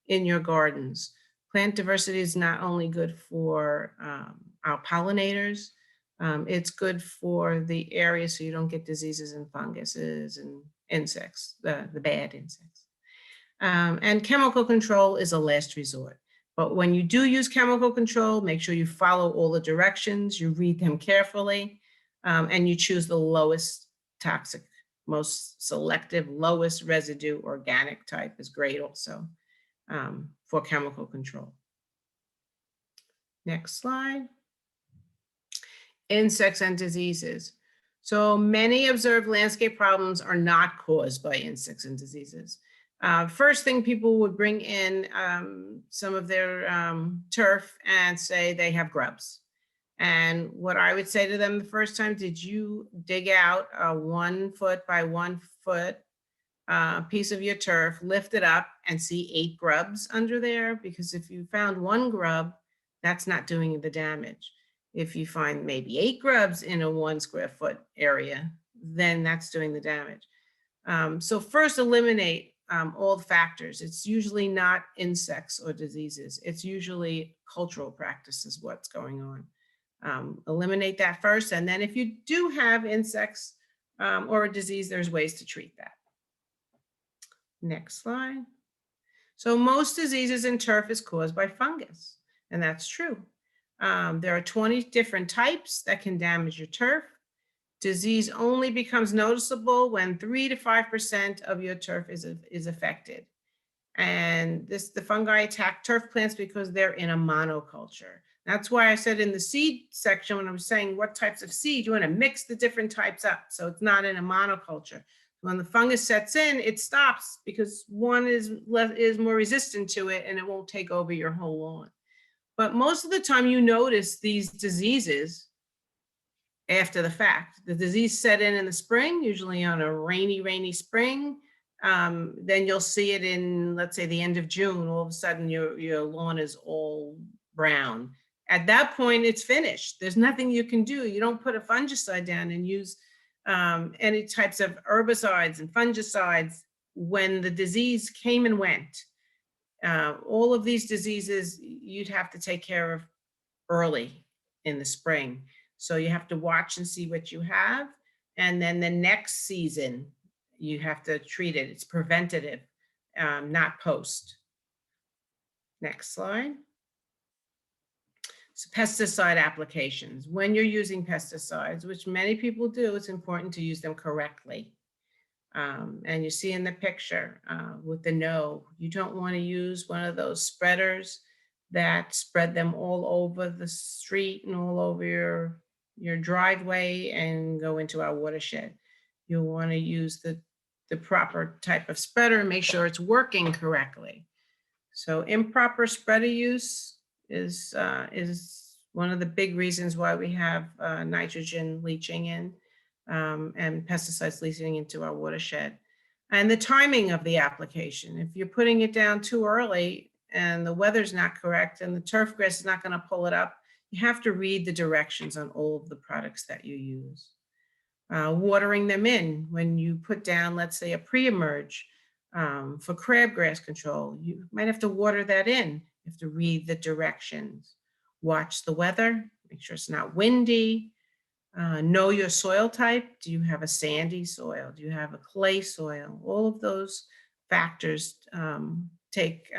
in your gardens. Plant diversity is not only good for our pollinators, it's good for the area so you don't get diseases and funguses and insects, the bad insects. And chemical control is a last resort. But when you do use chemical control, make sure you follow all the directions, you read them carefully, and you choose the lowest toxic, most selective, lowest residue organic type is great also for chemical control. Next slide. Insects and diseases. So many observed landscape problems are not caused by insects and diseases. First thing, people would bring in some of their turf and say they have grubs. And what I would say to them the first time, did you dig out a 1 foot by 1 foot piece of your turf, lift it up and see 8 grubs under there? Because if you found 1 grub, that's not doing the damage. If you find maybe 8 grubs in a 1 square foot area, then that's doing the damage. So first eliminate all the factors. It's usually not insects or diseases. It's usually cultural practices, what's going on. Eliminate that first. And then if you do have insects or a disease, there's ways to treat that. Next slide. So most diseases in turf is caused by fungus, and that's true. There are 20 different types that can damage your turf. Disease only becomes noticeable when 3 to 5% of your turf is affected. And the fungi attack turf plants because they're in a monoculture. That's why I said in the seed section, when I was saying what types of seed, you want to mix the different types up. So it's not in a monoculture. When the fungus sets in, it stops because one is more resistant to it and it won't take over your whole lawn. But most of the time you notice these diseases after the fact. The disease set in the spring, usually on a rainy spring. Then you'll see it in, let's say, the end of June. All of a sudden your lawn is all brown. At that point, it's finished. There's nothing you can do. You don't put a fungicide down and use any types of herbicides and fungicides when the disease came and went. All of these diseases you'd have to take care of early in the spring. So you have to watch and see what you have. And then the next season, you have to treat it. It's preventative, not post. Next slide. So pesticide applications. When you're using pesticides, which many people do, it's important to use them correctly. And you see in the picture with the no, you don't want to use one of those spreaders that spread them all over the street and all over your driveway and go into our watershed. You'll want to use the proper type of spreader and make sure it's working correctly. So improper spreader use is one of the big reasons why we have nitrogen leaching in and pesticides leaching into our watershed. And the timing of the application. If you're putting it down too early and the weather's not correct and the turf grass is not going to pull it up, you have to read the directions on all of the products that you use. Watering them in when you put down, let's say, a pre-emerge for crabgrass control, you might have to water that in. You have to read the directions. Watch the weather, make sure it's not windy. Know your soil type. Do you have a sandy soil? Do you have a clay soil? All of those factors you take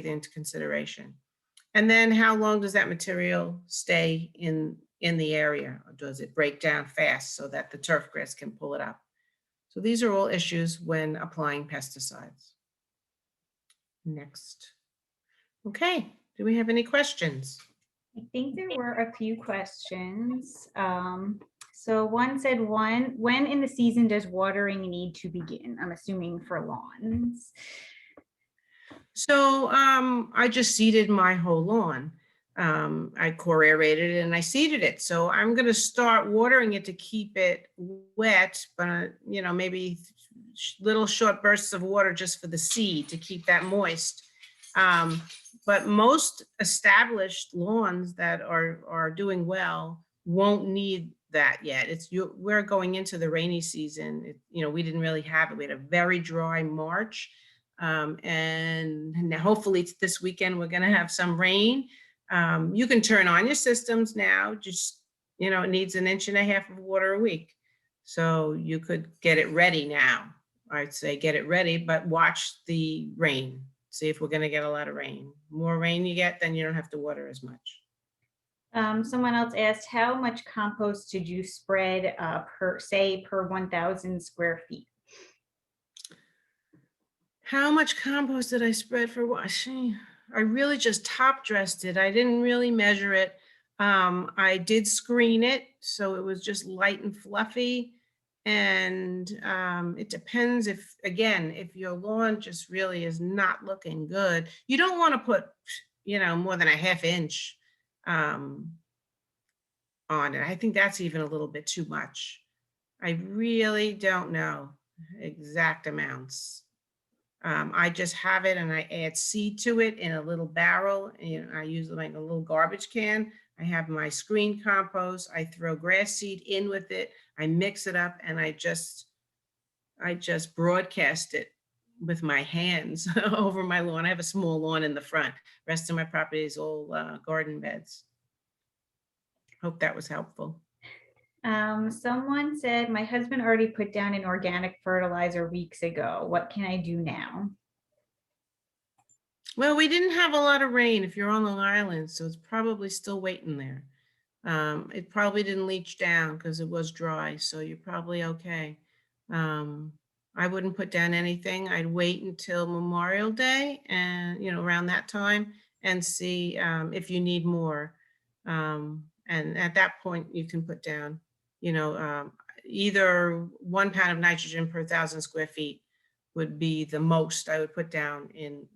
into consideration. And then how long does that material stay in the area? Or does it break down fast so that the turf grass can pull it up? So these are all issues when applying pesticides. Next. Okay, do we have any questions? I think there were a few questions. So one said, when in the season does watering need to begin? I'm assuming for lawns. So I just seeded my whole lawn. I core aerated it and I seeded it. So I'm going to start watering it to keep it wet, but maybe little short bursts of water just for the seed to keep that moist. But most established lawns that are doing well won't need that yet. We're going into the rainy season. We didn't really have it. We had a very dry March. And hopefully this weekend we're going to have some rain. You can turn on your systems now. Just, it needs 1.5 inches of water a week. So you could get it ready now. I'd say get it ready, but watch the rain. See if we're going to get a lot of rain. More rain you get, then you don't have to water as much. Someone else asked, how much compost did you spread per 1,000 square feet? How much compost did I spread for washing? I really just top dressed it. I didn't really measure it. I did screen it, so it was just light and fluffy. And it depends if your lawn just really is not looking good. You don't want to put, more than 1/2 inch on it. I think that's even a little bit too much. I really don't know exact amounts. I just have it and I add seed to it in a little barrel. I use like a little garbage can. I have my screen compost. I throw grass seed in with it. I mix it up and I just broadcast it with my hands over my lawn. I have a small lawn in the front. The rest of my property is all garden beds. Hope that was helpful. Someone said, my husband already put down an organic fertilizer weeks ago. What can I do now? Well, we didn't have a lot of rain if you're on Long Island, so it's probably still waiting there. It probably didn't leach down because it was dry, so you're probably okay. I wouldn't put down anything. I'd wait until Memorial Day and, around that time and see if you need more. And at that point, you can put down, either 1 pound of nitrogen per 1,000 square feet would be the most I would put down in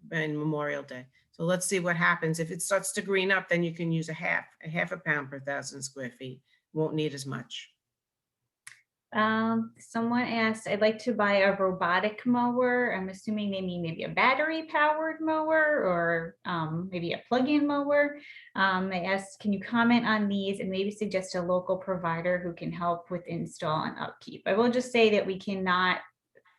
Memorial Day. So let's see what happens. If it starts to green up, then you can use a half a pound per 1,000 square feet. Won't need as much. Someone asked, I'd like to buy a robotic mower. I'm assuming they mean maybe a battery powered mower or maybe a plug-in mower. I asked, can you comment on these and maybe suggest a local provider who can help with install and upkeep? I will just say that we cannot,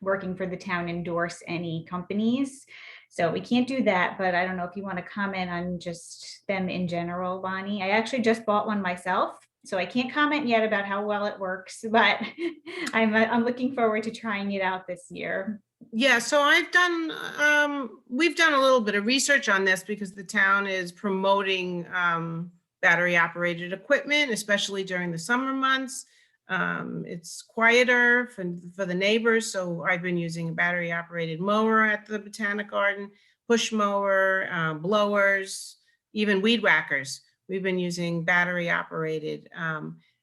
working for the town, endorse any companies. So we can't do that, but I don't know if you want to comment on just them in general, Bonnie. I actually just bought one myself, so I can't comment yet about how well it works, but I'm looking forward to trying it out this year. Yeah, so we've done a little bit of research on this because the town is promoting battery operated equipment, especially during the summer months. It's quieter for the neighbors. So I've been using a battery operated mower at the Botanic Garden, push mower, blowers, even weed whackers. We've been using battery operated.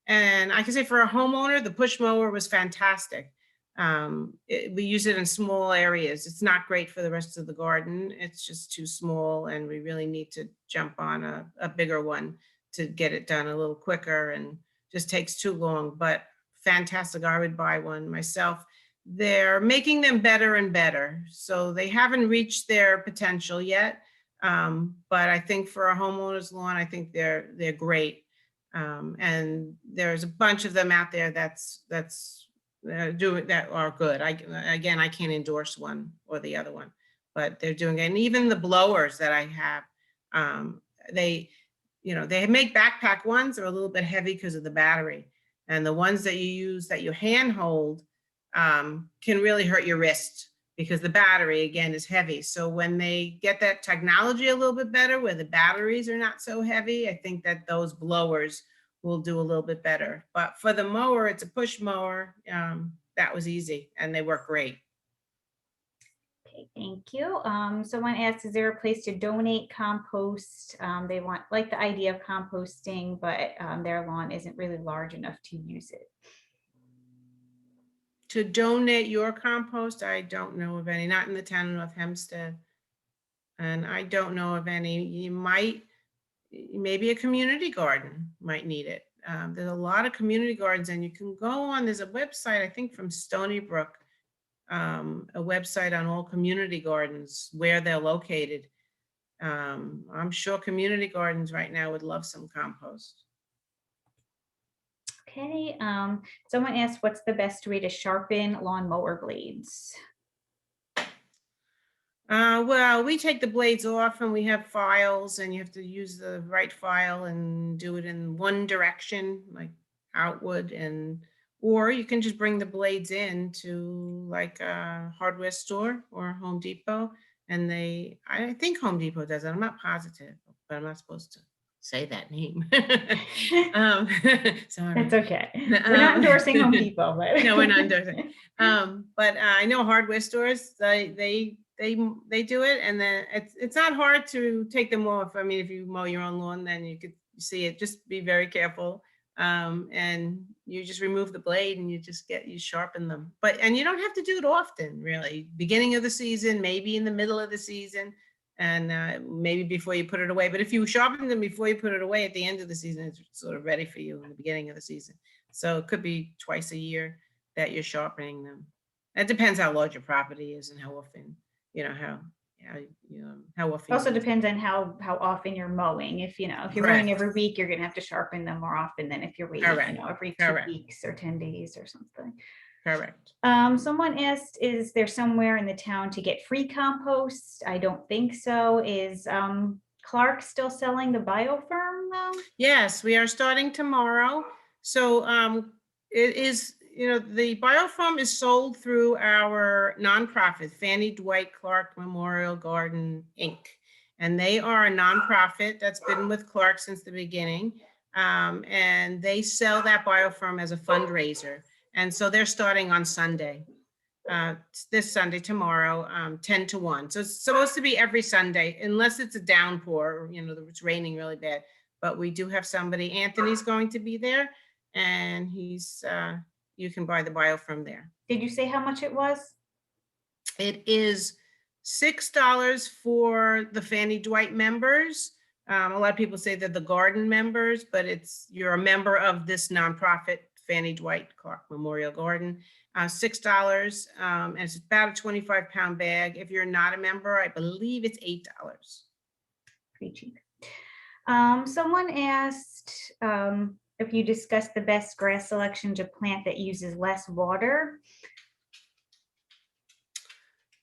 And I can say for a homeowner, the push mower was fantastic. We use it in small areas. It's not great for the rest of the garden. It's just too small, and we really need to jump on a bigger one to get it done a little quicker, and just takes too long, but fantastic. I would buy one myself. They're making them better and better. So they haven't reached their potential yet. But I think for a homeowner's lawn, I think they're great. And there's a bunch of them out there that are good. Again, I can't endorse one or the other one, but they're doing it. And even the blowers that I have, they make backpack ones are a little bit heavy because of the battery, and the ones that you use that you hand hold can really hurt your wrist because the battery again is heavy. So when they get that technology a little bit better where the batteries are not so heavy, I think that those blowers will do a little bit better. But for the mower, it's a push mower. That was easy and they work great. Okay, thank you. Someone asked, is there a place to donate compost? They like the idea of composting, but their lawn isn't really large enough to use it. To donate your compost, I don't know of any, not in the town of North Hempstead. And I don't know of any. You might, maybe a community garden might need it. There's a lot of community gardens, and you can go on, there's a website, I think from Stony Brook, a website on all community gardens, where they're located. I'm sure community gardens right now would love some compost. Okay, someone asked, what's the best way to sharpen lawnmower blades? Well, we take the blades off and we have files, and you have to use the right file and do it in one direction, like outward, or you can just bring the blades in to like a hardware store or Home Depot. And I think Home Depot does it. I'm not positive, but I'm not supposed to say that name. Sorry. That's okay. We're not endorsing Home Depot, but no, we're not endorsing. But I know hardware stores, they do it, and then it's not hard to take them off. I mean, if you mow your own lawn, then you could see it. Just be very careful, and you just remove the blade and you sharpen them. And you don't have to do it often, really. Beginning of the season, maybe in the middle of the season, and maybe before you put it away. But if you sharpen them before you put it away, at the end of the season, it's sort of ready for you in the beginning of the season. So it could be twice a year that you're sharpening them. It depends how large your property is and how often, how often. Also depends on how often you're mowing. If you're mowing every week, you're going to have to sharpen them more often than if you're waiting, every 2 weeks or 10 days or something. Correct. Someone asked, is there somewhere in the town to get free compost? I don't think so. Is Clark still selling the biofilm though? Yes, we are starting tomorrow. So it is, the biofilm is sold through our nonprofit, Fannie Dwight Clark Memorial Garden, Inc. And they are a nonprofit that's been with Clark since the beginning. And they sell that biofilm as a fundraiser. And so they're starting on Sunday. this Sunday, tomorrow, 10 to 1. So it's supposed to be every Sunday, unless it's a downpour, or, it's raining really bad. But we do have somebody, Anthony's going to be there, and you can buy the bio from there. Did you say how much it was? It is $6 for the Fannie Dwight members. A lot of people say they're the garden members, but you're a member of this nonprofit, Fannie Dwight Clark Memorial Garden. $6, and it's about a 25-pound bag. If you're not a member, I believe it's $8. Pretty cheap. Someone asked if you discussed the best grass selection to plant that uses less water.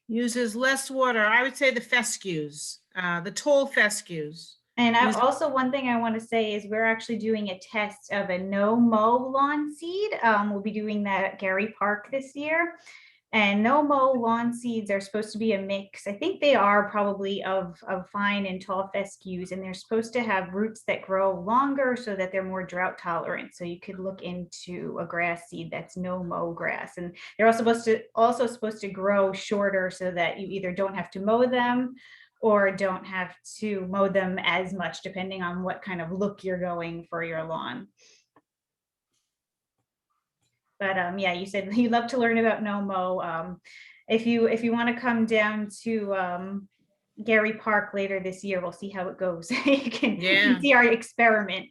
Uses less water. I would say the fescues, the tall fescues. And also one thing I want to say is we're actually doing a test of a no-mow lawn seed. We'll be doing that at Gary Park this year. And no-mow lawn seeds are supposed to be a mix. I think they are probably of fine and tall fescues, and they're supposed to have roots that grow longer so that they're more drought tolerant. So you could look into a grass seed that's no-mow grass. And they're also supposed to grow shorter so that you either don't have to mow them or don't have to mow them as much, depending on what kind of look you're going for your lawn. But yeah, you said you love to learn about no-mow. If you want to come down to Gary Park later this year, we'll see how it goes. You can see our experiment.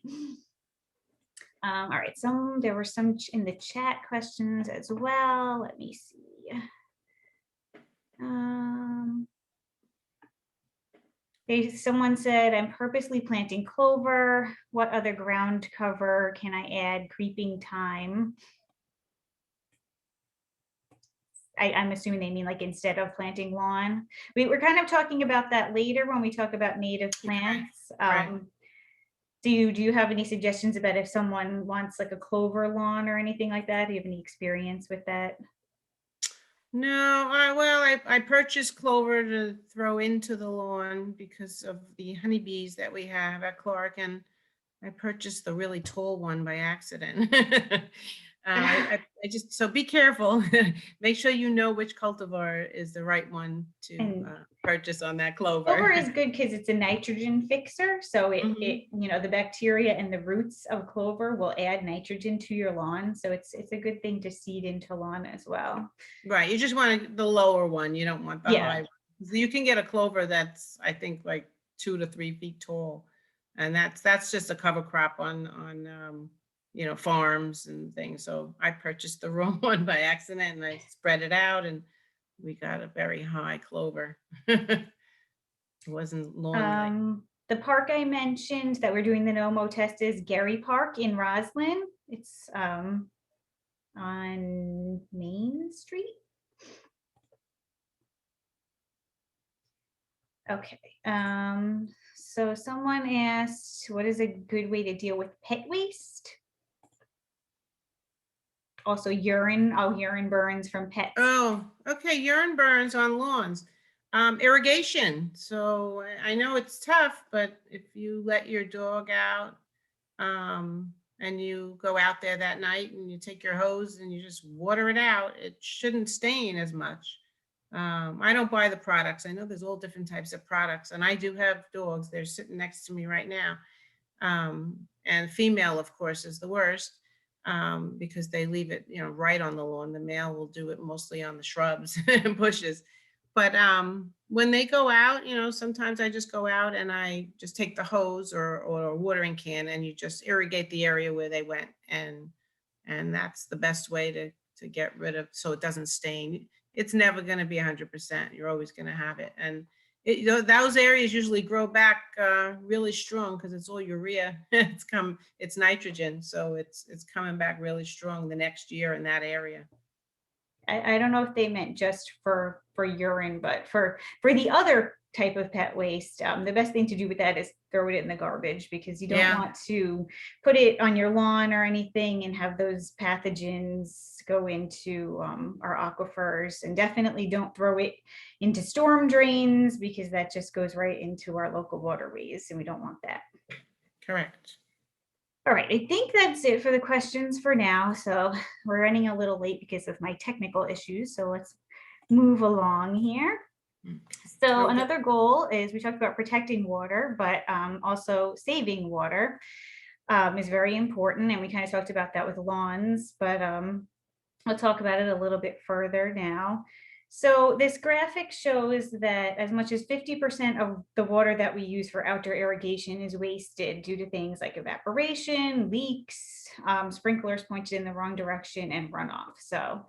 All right, there were some in the chat questions as well. Let me see. Someone said, I'm purposely planting clover. What other ground cover can I add? Creeping thyme. I'm assuming they mean like instead of planting lawn. We're kind of talking about that later when we talk about native plants. Right. Do you have any suggestions about if someone wants like a clover lawn or anything like that? Do you have any experience with that? No, I purchased clover to throw into the lawn because of the honeybees that we have at Clark, and I purchased the really tall one by accident. So be careful. Make sure you know which cultivar is the right one to purchase on that clover. Clover is good because it's a nitrogen fixer. So it the bacteria and the roots of clover will add nitrogen to your lawn. So it's a good thing to seed into lawn as well. Right. You just want the lower one. You don't want the high one. So you can get a clover that's, I think, like 2 to 3 feet tall. And that's just a cover crop on farms and things. So I purchased the wrong one by accident, and I spread it out, and we got a very high clover. It wasn't long. The park I mentioned that we're doing the no-mow test is Gary Park in Roslyn. It's on Main Street. Okay. So someone asked, what is a good way to deal with pet waste? Also urine. Urine burns from pets. Oh, okay. Urine burns on lawns. Irrigation. So I know it's tough, but if you let your dog out and you go out there that night and you take your hose and you just water it out, it shouldn't stain as much. I don't buy the products. I know there's all different types of products, and I do have dogs. They're sitting next to me right now. And female, of course, is the worst. Because they leave it, right on the lawn. The male will do it mostly on the shrubs and bushes. But when they go out, sometimes I just go out and I just take the hose or a watering can, and you just irrigate the area where they went. And that's the best way to get rid of, so it doesn't stain. It's never going to be 100%. You're always going to have it. And those areas usually grow back really strong because it's all urea. It's nitrogen, so it's coming back really strong the next year in that area. I don't know if they meant just for urine, but for the other type of pet waste, the best thing to do with that is throw it in the garbage, because you don't want to put it on your lawn or anything and have those pathogens go into our aquifers. And definitely don't throw it into storm drains, because that just goes right into our local waterways, and we don't want that. Correct. All right, I think that's it for the questions for now. So we're running a little late because of my technical issues. So let's move along here. So Okay. another goal is we talked about protecting water, but also saving water is very important. And we kind of talked about that with lawns, but I'll talk about it a little bit further now. So this graphic shows that as much as 50% of the water that we use for outdoor irrigation is wasted due to things like evaporation, leaks, sprinklers pointed in the wrong direction, and runoff. So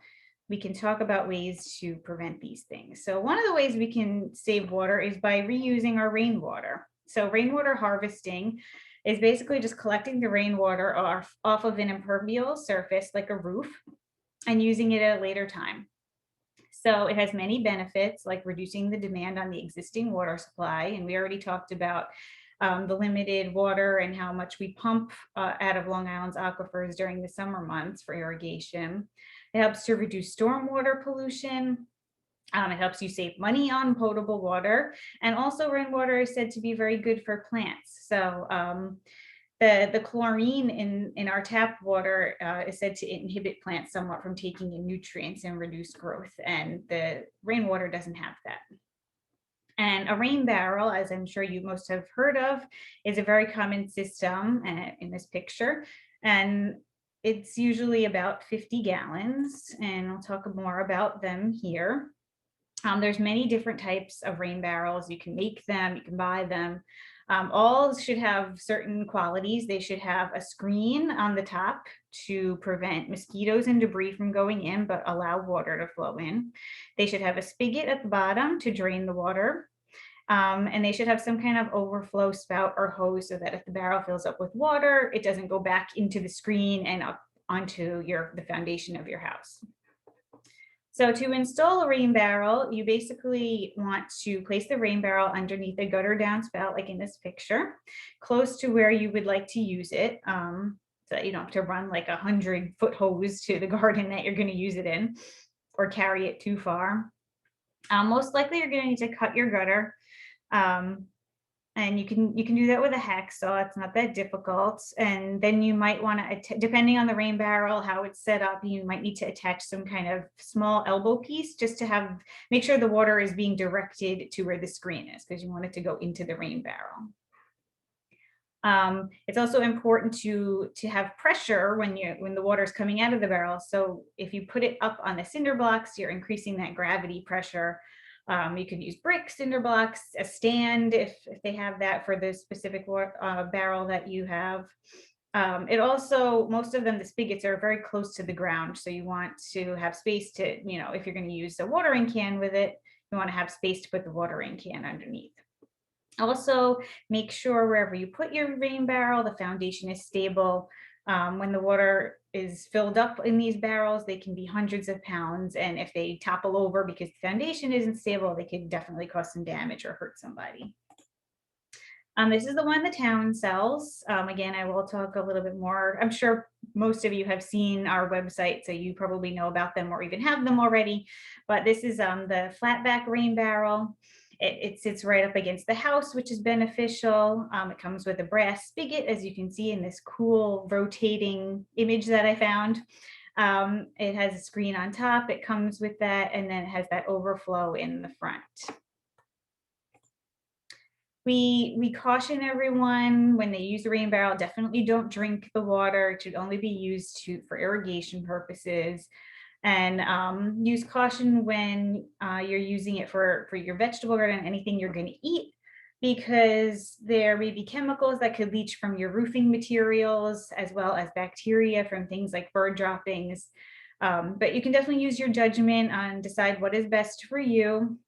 we can talk about ways to prevent these things. So one of the ways we can save water is by reusing our rainwater. So rainwater harvesting is basically just collecting the rainwater off of an impermeable surface like a roof and using it at a later time. So it has many benefits like reducing the demand on the existing water supply. And we already talked about the limited water and how much we pump out of Long Island's aquifers during the summer months for irrigation. It helps to reduce stormwater pollution. It helps you save money on potable water. And also rainwater is said to be very good for plants. So the chlorine in our tap water is said to inhibit plants somewhat from taking in nutrients and reduce growth. And the rainwater doesn't have that. And a rain barrel, as I'm sure you most have heard of, is a very common system in this picture. And it's usually about 50 gallons. And I'll talk more about them here. There's many different types of rain barrels. You can make them, you can buy them. All should have certain qualities. They should have a screen on the top to prevent mosquitoes and debris from going in, but allow water to flow in. They should have a spigot at the bottom to drain the water. And they should have some kind of overflow spout or hose so that if the barrel fills up with water, it doesn't go back into the screen and up onto the foundation of your house. So to install a rain barrel, you basically want to place the rain barrel underneath a gutter downspout, like in this picture, close to where you would like to use it, so that you don't have to run like 100-foot hose to the garden that you're going to use it in or carry it too far. Most likely you're going to need to cut your gutter. And you can do that with a hacksaw. It's not that difficult. And then you might want to, depending on the rain barrel, how it's set up, you might need to attach some kind of small elbow piece just to make sure the water is being directed to where the screen is, because you want it to go into the rain barrel. It's also important to have pressure when the water is coming out of the barrel. So if you put it up on the cinder blocks, you're increasing that gravity pressure. You can use bricks, cinder blocks, a stand if they have that for the specific barrel that you have. It also, most of them, the spigots are very close to the ground. So you want to have space to, if you're going to use a watering can with it, you want to have space to put the watering can underneath. Also, make sure wherever you put your rain barrel, the foundation is stable. When the water is filled up in these barrels, they can be hundreds of pounds. And if they topple over because the foundation isn't stable, they could definitely cause some damage or hurt somebody. This is the one the town sells. Again, I will talk a little bit more. I'm sure most of you have seen our website, so you probably know about them or even have them already. But this is the flatback rain barrel. It sits right up against the house, which is beneficial. It comes with a brass spigot, as you can see in this cool rotating image that I found. It has a screen on top. It comes with that, and then it has that overflow in the front. We caution everyone when they use the rain barrel, definitely don't drink the water. It should only be used for irrigation purposes. And use caution when you're using it for your vegetable garden, anything you're going to eat, because there may be chemicals that could leach from your roofing materials, as well as bacteria from things like bird droppings. But you can definitely use your judgment and decide what is best for you.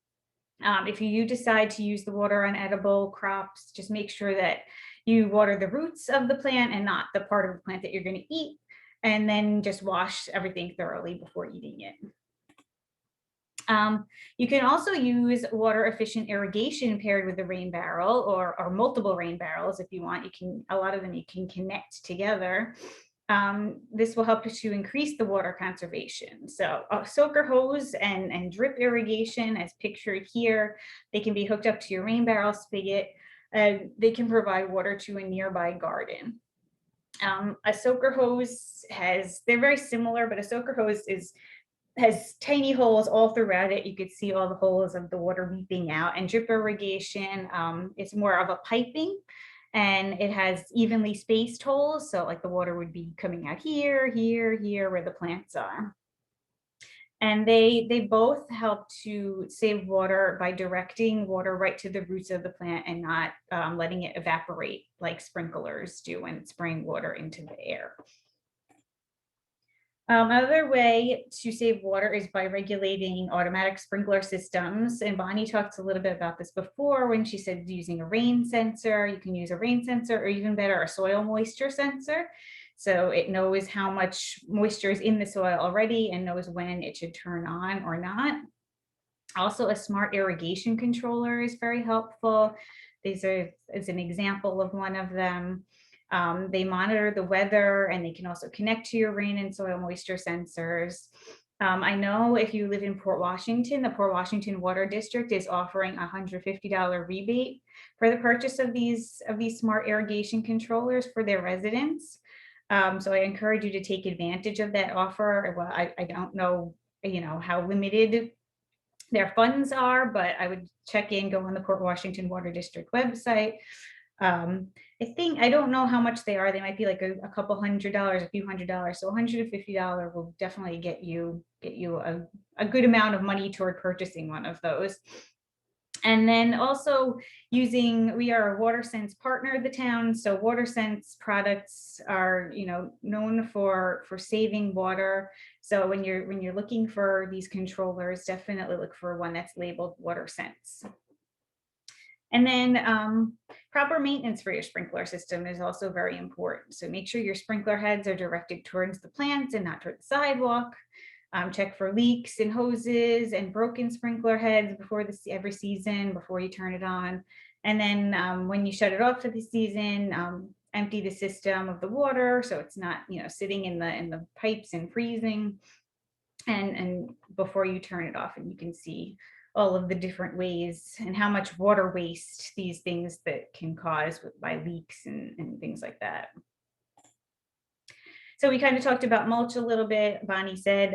If you decide to use the water on edible crops, just make sure that you water the roots of the plant and not the part of the plant that you're going to eat. And then just wash everything thoroughly before eating it. You can also use water efficient irrigation paired with the rain barrel or multiple rain barrels if you want. A lot of them you can connect together. This will help to increase the water conservation. So a soaker hose and drip irrigation, as pictured here, they can be hooked up to your rain barrel spigot. They can provide water to a nearby garden. A soaker hose they're very similar, but a soaker hose has tiny holes all throughout it. You could see all the holes of the water leaping out. And drip irrigation is more of a piping, and it has evenly spaced holes. So like the water would be coming out here, here, here, where the plants are. And they both help to save water by directing water right to the roots of the plant and not letting it evaporate like sprinklers do when spraying water into the air. Another way to save water is by regulating automatic sprinkler systems. And Bonnie talked a little bit about this before when she said using a rain sensor. You can use a rain sensor, or even better, a soil moisture sensor. So it knows how much moisture is in the soil already and knows when it should turn on or not. Also, a smart irrigation controller is very helpful. These are as an example of one of them. They monitor the weather, and they can also connect to your rain and soil moisture sensors. I know if you live in Port Washington, the Port Washington Water District is offering a $150 rebate for the purchase of these smart irrigation controllers for their residents. So I encourage you to take advantage of that offer. Well, I don't know, how limited their funds are, but I would check in, go on the Port Washington Water District website. I don't know how much they are. They might be like a couple $100, a few $100. So $150 will definitely get you a good amount of money toward purchasing one of those. And then also we are a WaterSense partner of the town. So WaterSense products are, known for saving water. So when you're looking for these controllers, definitely look for one that's labeled WaterSense. And then proper maintenance for your sprinkler system is also very important. So make sure your sprinkler heads are directed towards the plants and not toward the sidewalk. Check for leaks in hoses and broken sprinkler heads every season before you turn it on. And then when you shut it off for the season, empty the system of the water so it's not sitting in the pipes and freezing. And before you turn it off, and you can see all of the different ways and how much water waste these things that can cause by leaks and things like that. So we kind of talked about mulch a little bit. Bonnie said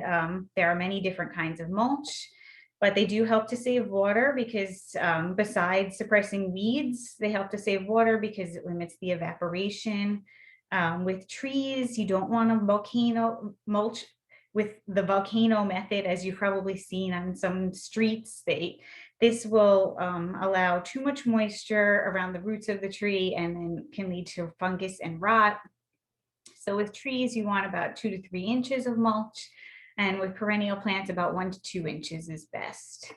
there are many different kinds of mulch, but they do help to save water because besides suppressing weeds, they help to save water because it limits the evaporation. With trees, you don't want a volcano mulch with the volcano method, as you've probably seen on some streets. This will allow too much moisture around the roots of the tree and then can lead to fungus and rot. So with trees, you want about 2 to 3 inches of mulch, and with perennial plants, about 1 to 2 inches is best.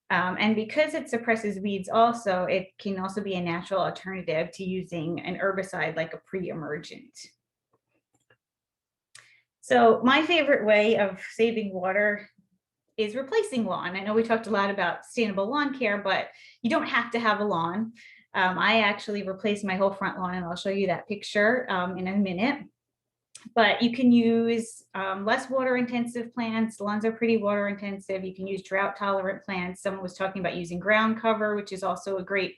And because it suppresses weeds also, it can also be a natural alternative to using an herbicide like a pre-emergent. So my favorite way of saving water is replacing lawn. I know we talked a lot about sustainable lawn care, but you don't have to have a lawn. I actually replaced my whole front lawn, and I'll show you that picture in a minute. But you can use less water intensive plants. Lawns are pretty water intensive. You can use drought tolerant plants. Someone was talking about using ground cover, which is also a great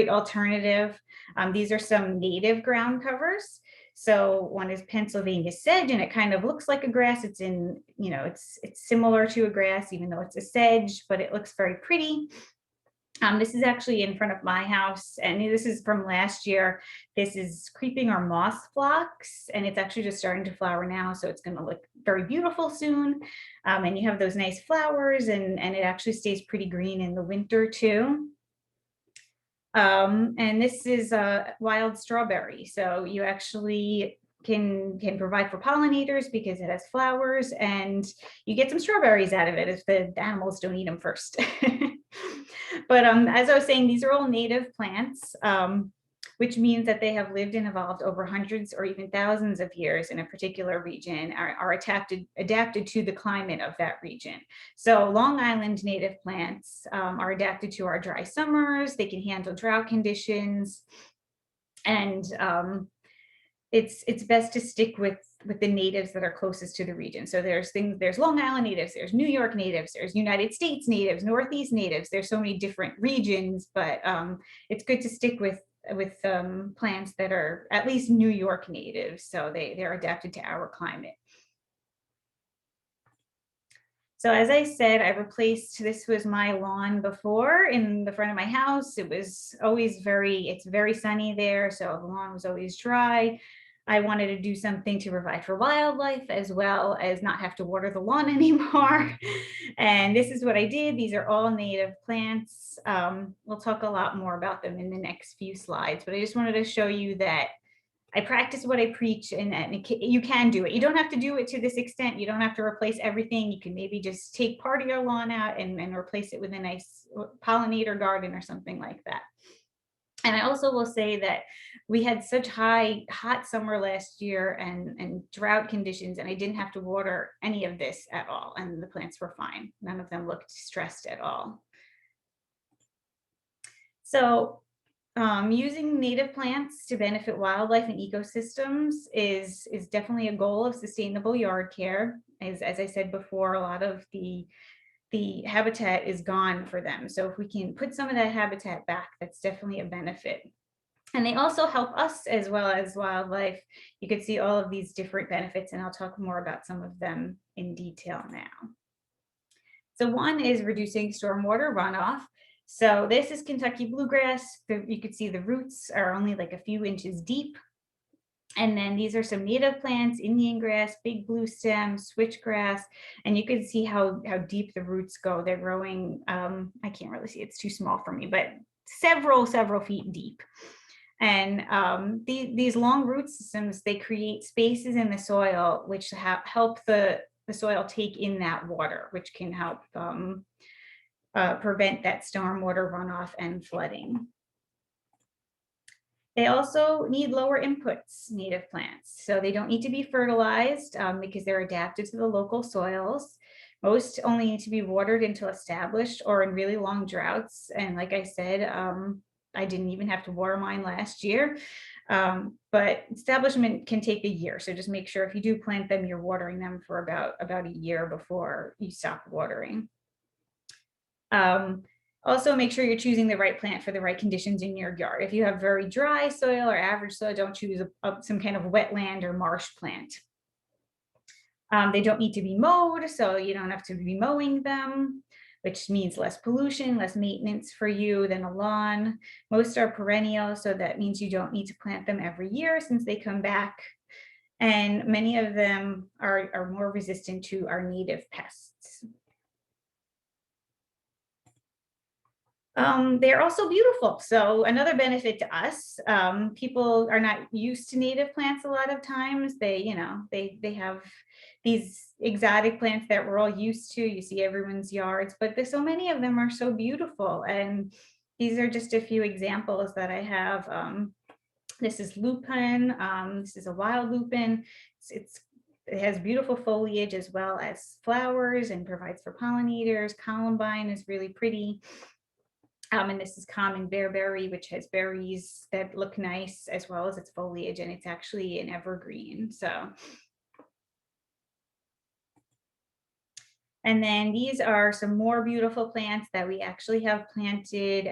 alternative. These are some native ground covers. So one is Pennsylvania sedge, and it kind of looks like a grass. It's it's similar to a grass, even though it's a sedge, but it looks very pretty. This is actually in front of my house, and this is from last year. This is creeping or moss phlox, and it's actually just starting to flower now, so it's going to look very beautiful soon. And you have those nice flowers, and it actually stays pretty green in the winter too. And this is a wild strawberry, so you actually can provide for pollinators because it has flowers, and you get some strawberries out of it if the animals don't eat them first. But as I was saying, these are all native plants, which means that they have lived and evolved over hundreds or even thousands of years in a particular region, are adapted to the climate of that region. So Long Island native plants are adapted to our dry summers. They can handle drought conditions, and it's best to stick with the natives that are closest to the region. So there's Long Island natives, there's New York natives, there's United States natives, Northeast natives. There's so many different regions, but it's good to stick with plants that are at least New York native, so they're adapted to our climate. So as I said, this was my lawn before in the front of my house. It was always it's very sunny there, so the lawn was always dry. I wanted to do something to provide for wildlife as well as not have to water the lawn anymore. And this is what I did. These are all native plants. We'll talk a lot more about them in the next few slides, but I just wanted to show you that I practice what I preach, and you can do it. You don't have to do it to this extent. You don't have to replace everything. You can maybe just take part of your lawn out and replace it with a nice pollinator garden or something like that. And I also will say that we had such hot summer last year and drought conditions, and I didn't have to water any of this at all. And the plants were fine. None of them looked stressed at all. So using native plants to benefit wildlife and ecosystems is definitely a goal of sustainable yard care. As I said before, a lot of the habitat is gone for them. So if we can put some of that habitat back, that's definitely a benefit. And they also help us as well as wildlife. You can see all of these different benefits, and I'll talk more about some of them in detail now. So one is reducing stormwater runoff. So this is Kentucky bluegrass. You can see the roots are only like a few inches deep. And then these are some native plants, Indian grass, big blue stem, switchgrass. And you can see how deep the roots go. They're growing, I can't really see, it's too small for me, but several feet deep. And these long root systems, they create spaces in the soil, which help the soil take in that water, which can help prevent that stormwater runoff and flooding. They also need lower inputs, native plants. So they don't need to be fertilized because they're adapted to the local soils. Most only need to be watered until established or in really long droughts. And like I said, I didn't even have to water mine last year. But establishment can take a year. So just make sure if you do plant them, you're watering them for about a year before you stop watering. Also make sure you're choosing the right plant for the right conditions in your yard. If you have very dry soil or average soil, don't choose some kind of wetland or marsh plant. They don't need to be mowed, so you don't have to be mowing them, which means less pollution, less maintenance for you than a lawn. Most are perennial, so that means you don't need to plant them every year since they come back. And many of them are more resistant to our native pests. They're also beautiful. So another benefit to us, people are not used to native plants a lot of times. They have these exotic plants that we're all used to. You see everyone's yards, but there's so many of them are so beautiful. And these are just a few examples that I have. This is lupine. This is a wild lupine. It has beautiful foliage as well as flowers and provides for pollinators. Columbine is really pretty. And this is common bearberry, which has berries that look nice as well as its foliage, and it's actually an evergreen. So, and then these are some more beautiful plants that we actually have planted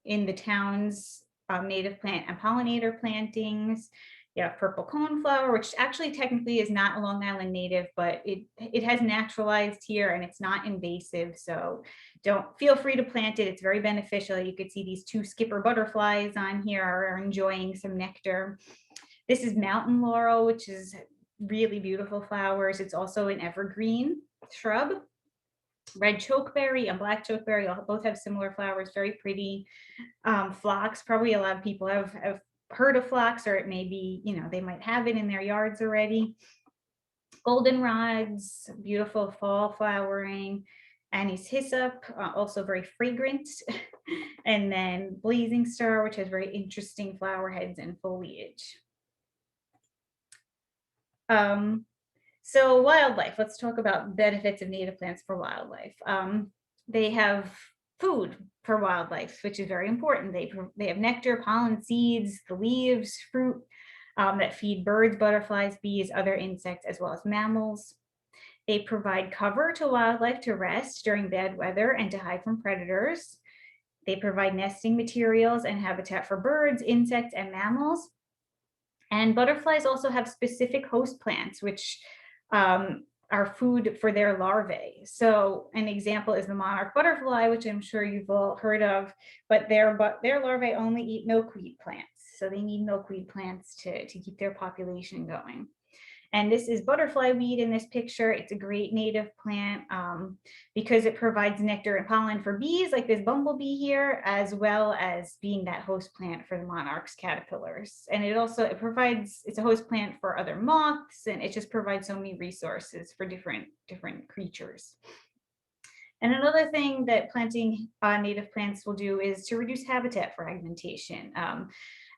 in the town's native plant and pollinator plantings. You have purple coneflower, which actually technically is not a Long Island native, but it has naturalized here and it's not invasive. So don't feel free to plant it. It's very beneficial. You could see these two skipper butterflies on here are enjoying some nectar. This is mountain laurel, which is really beautiful flowers. It's also an evergreen shrub. Red chokeberry and black chokeberry both have similar flowers, very pretty. Phlox, probably a lot of people have heard of phlox, or it may be, they might have it in their yards already. Goldenrods, beautiful fall flowering. Anise hyssop, also very fragrant. And then blazing star, which has very interesting flower heads and foliage. So wildlife, let's talk about benefits of native plants for wildlife. They have food for wildlife, which is very important. They have nectar, pollen, seeds, the leaves, fruit that feed birds, butterflies, bees, other insects, as well as mammals. They provide cover to wildlife to rest during bad weather and to hide from predators. They provide nesting materials and habitat for birds, insects, and mammals. And butterflies also have specific host plants, which are food for their larvae. So an example is the monarch butterfly, which I'm sure you've all heard of, but their larvae only eat milkweed plants. So they need milkweed plants to keep their population going. And this is butterfly weed in this picture. It's a great native plant because it provides nectar and pollen for bees like this bumblebee here, as well as being that host plant for the monarch's caterpillars. And it's a host plant for other moths, and it just provides so many resources for different creatures. And another thing that planting native plants will do is to reduce habitat fragmentation.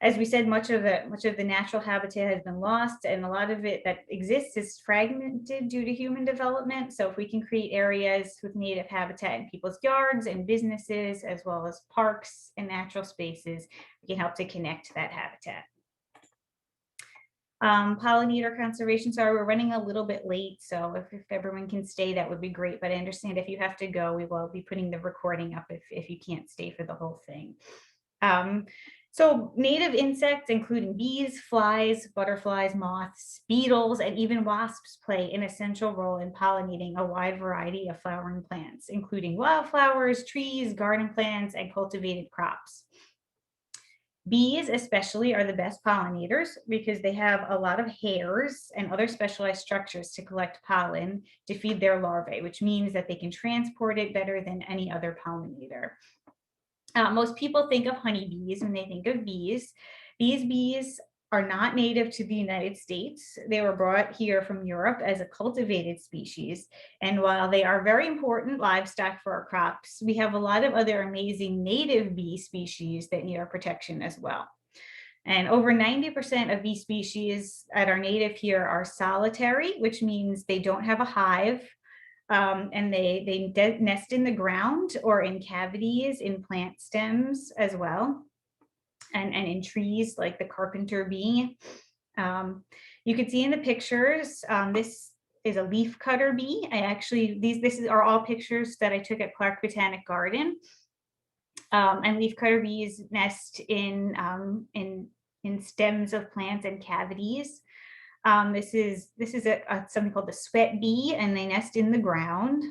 As we said, much of the natural habitat has been lost, and a lot of it that exists is fragmented due to human development. So if we can create areas with native habitat in people's yards and businesses, as well as parks and natural spaces, we can help to connect that habitat. Pollinator conservation. Sorry, we're running a little bit late, so if everyone can stay, that would be great. But I understand if you have to go, we will be putting the recording up if you can't stay for the whole thing. So native insects, including bees, flies, butterflies, moths, beetles, and even wasps play an essential role in pollinating a wide variety of flowering plants, including wildflowers, trees, garden plants, and cultivated crops. Bees especially are the best pollinators because they have a lot of hairs and other specialized structures to collect pollen to feed their larvae, which means that they can transport it better than any other pollinator. Most people think of honeybees when they think of bees. These bees are not native to the United States. They were brought here from Europe as a cultivated species. And while they are very important livestock for our crops, we have a lot of other amazing native bee species that need our protection as well. And over 90% of bee species that are native here are solitary, which means they don't have a hive. And they nest in the ground or in cavities in plant stems as well, and in trees like the carpenter bee. You can see in the pictures, this is a leaf cutter bee. These are all pictures that I took at Clark Botanic Garden. And leaf cutter bees nest in stems of plants and cavities. This is something called the sweat bee, and they nest in the ground.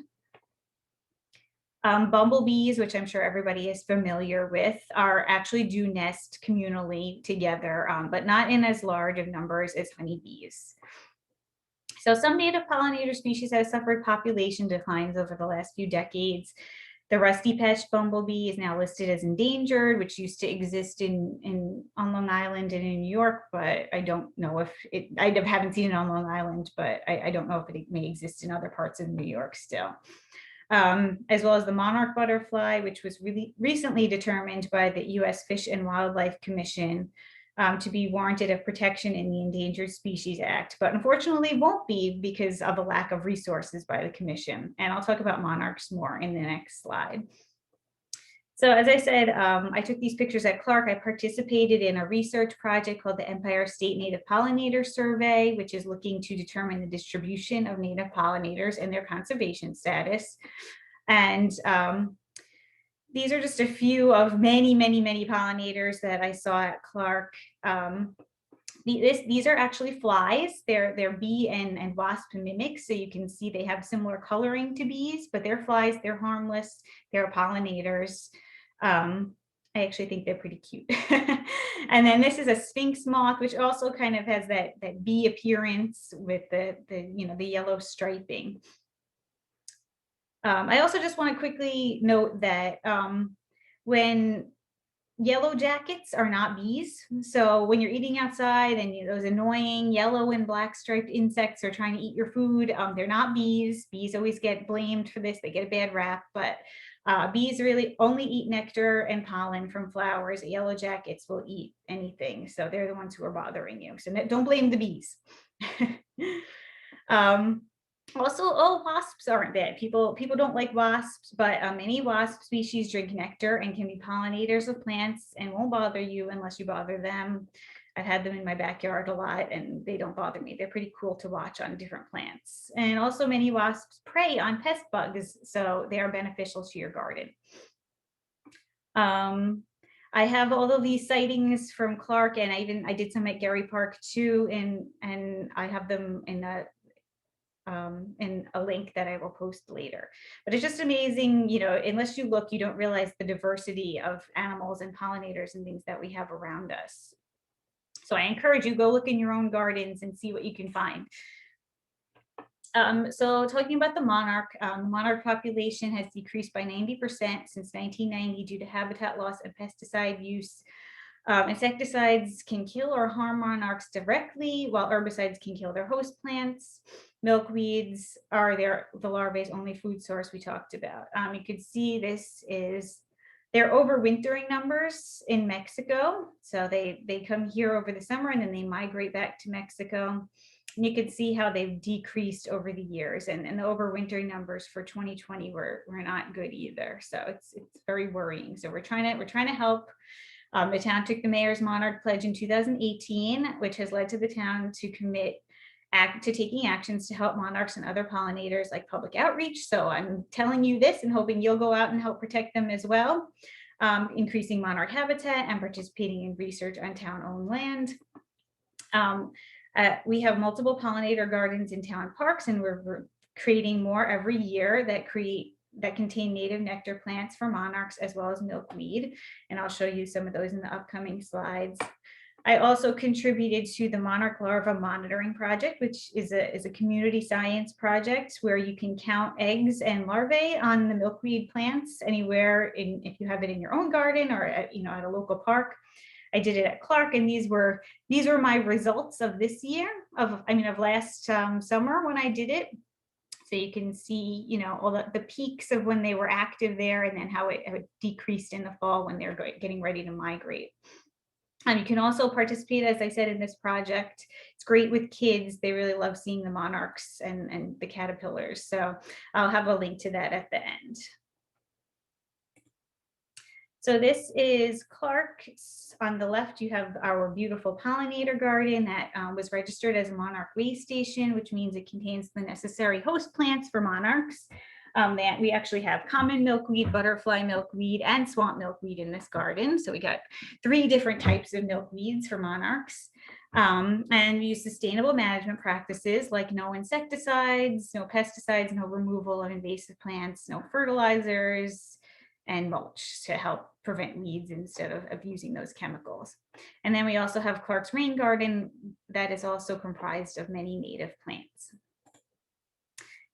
Bumblebees, which I'm sure everybody is familiar with, actually do nest communally together, but not in as large of numbers as honeybees. So some native pollinator species have suffered population declines over the last few decades. The rusty patched bumblebee is now listed as endangered, which used to exist on Long Island and in New York, but I don't know if I haven't seen it on Long Island, but I don't know if it may exist in other parts of New York still. As well as the monarch butterfly, which was really recently determined by the U.S. Fish and Wildlife Commission to be warranted of protection in the Endangered Species Act, but unfortunately won't be because of a lack of resources by the commission. And I'll talk about monarchs more in the next slide. So as I said, I took these pictures at Clark. I participated in a research project called the Empire State Native Pollinator Survey, which is looking to determine the distribution of native pollinators and their conservation status. And these are just a few of many, many, many pollinators that I saw at Clark. These are actually flies. They're bee and wasp mimics. So you can see they have similar coloring to bees, but they're flies, they're harmless, they're pollinators. I actually think they're pretty cute. And then this is a sphinx moth, which also kind of has that bee appearance with the yellow striping. I also just want to quickly note that when yellow jackets are not bees. So when you're eating outside and those annoying yellow and black striped insects are trying to eat your food, they're not bees. Bees always get blamed for this. They get a bad rap, but bees really only eat nectar and pollen from flowers. Yellow jackets will eat anything. So they're the ones who are bothering you. So don't blame the bees. Also, wasps aren't bad. People don't like wasps, but many wasp species drink nectar and can be pollinators of plants and won't bother you unless you bother them. I've had them in my backyard a lot and they don't bother me. They're pretty cool to watch on different plants. And also many wasps prey on pest bugs, so they are beneficial to your garden. I have all of these sightings from Clark, and I did some at Gary Park too, and I have them in a link that I will post later. But it's just amazing, unless you look, you don't realize the diversity of animals and pollinators and things that we have around us. So I encourage you, go look in your own gardens and see what you can find. So talking about the monarch population has decreased by 90% since 1990 due to habitat loss and pesticide use. Insecticides can kill or harm monarchs directly, while herbicides can kill their host plants. Milkweeds are the larvae's only food source we talked about. You could see this is their overwintering numbers in Mexico. So they come here over the summer and then they migrate back to Mexico. And you can see how they've decreased over the years, and the overwintering numbers for 2020 were not good either. So it's very worrying. So we're trying to help. The town took the mayor's Monarch pledge in 2018, which has led to the town to commit to taking actions to help monarchs and other pollinators, like public outreach. So I'm telling you this and hoping you'll go out and help protect them as well. Increasing monarch habitat and participating in research on town-owned land. We have multiple pollinator gardens in town parks, and we're creating more every year that contain native nectar plants for monarchs as well as milkweed. And I'll show you some of those in the upcoming slides. I also contributed to the Monarch Larva Monitoring Project, which is a community science project where you can count eggs and larvae on the milkweed plants anywhere if you have it in your own garden or at a local park. I did it at Clark, and these were my results of this year, of last summer when I did it. So you can see, all the peaks of when they were active there, and then how it decreased in the fall when they're getting ready to migrate. You can also participate, as I said, in this project. It's great with kids. They really love seeing the monarchs and the caterpillars. So I'll have a link to that at the end. So this is Clark's. On the left, you have our beautiful pollinator garden that was registered as a monarch way station, which means it contains the necessary host plants for monarchs. That we actually have common milkweed, butterfly milkweed, and swamp milkweed in this garden. So we got 3 different types of milkweeds for monarchs. And we use sustainable management practices like no insecticides, no pesticides, no removal of invasive plants, no fertilizers, and mulch to help prevent weeds instead of using those chemicals. And then we also have Clark's Rain Garden that is also comprised of many native plants.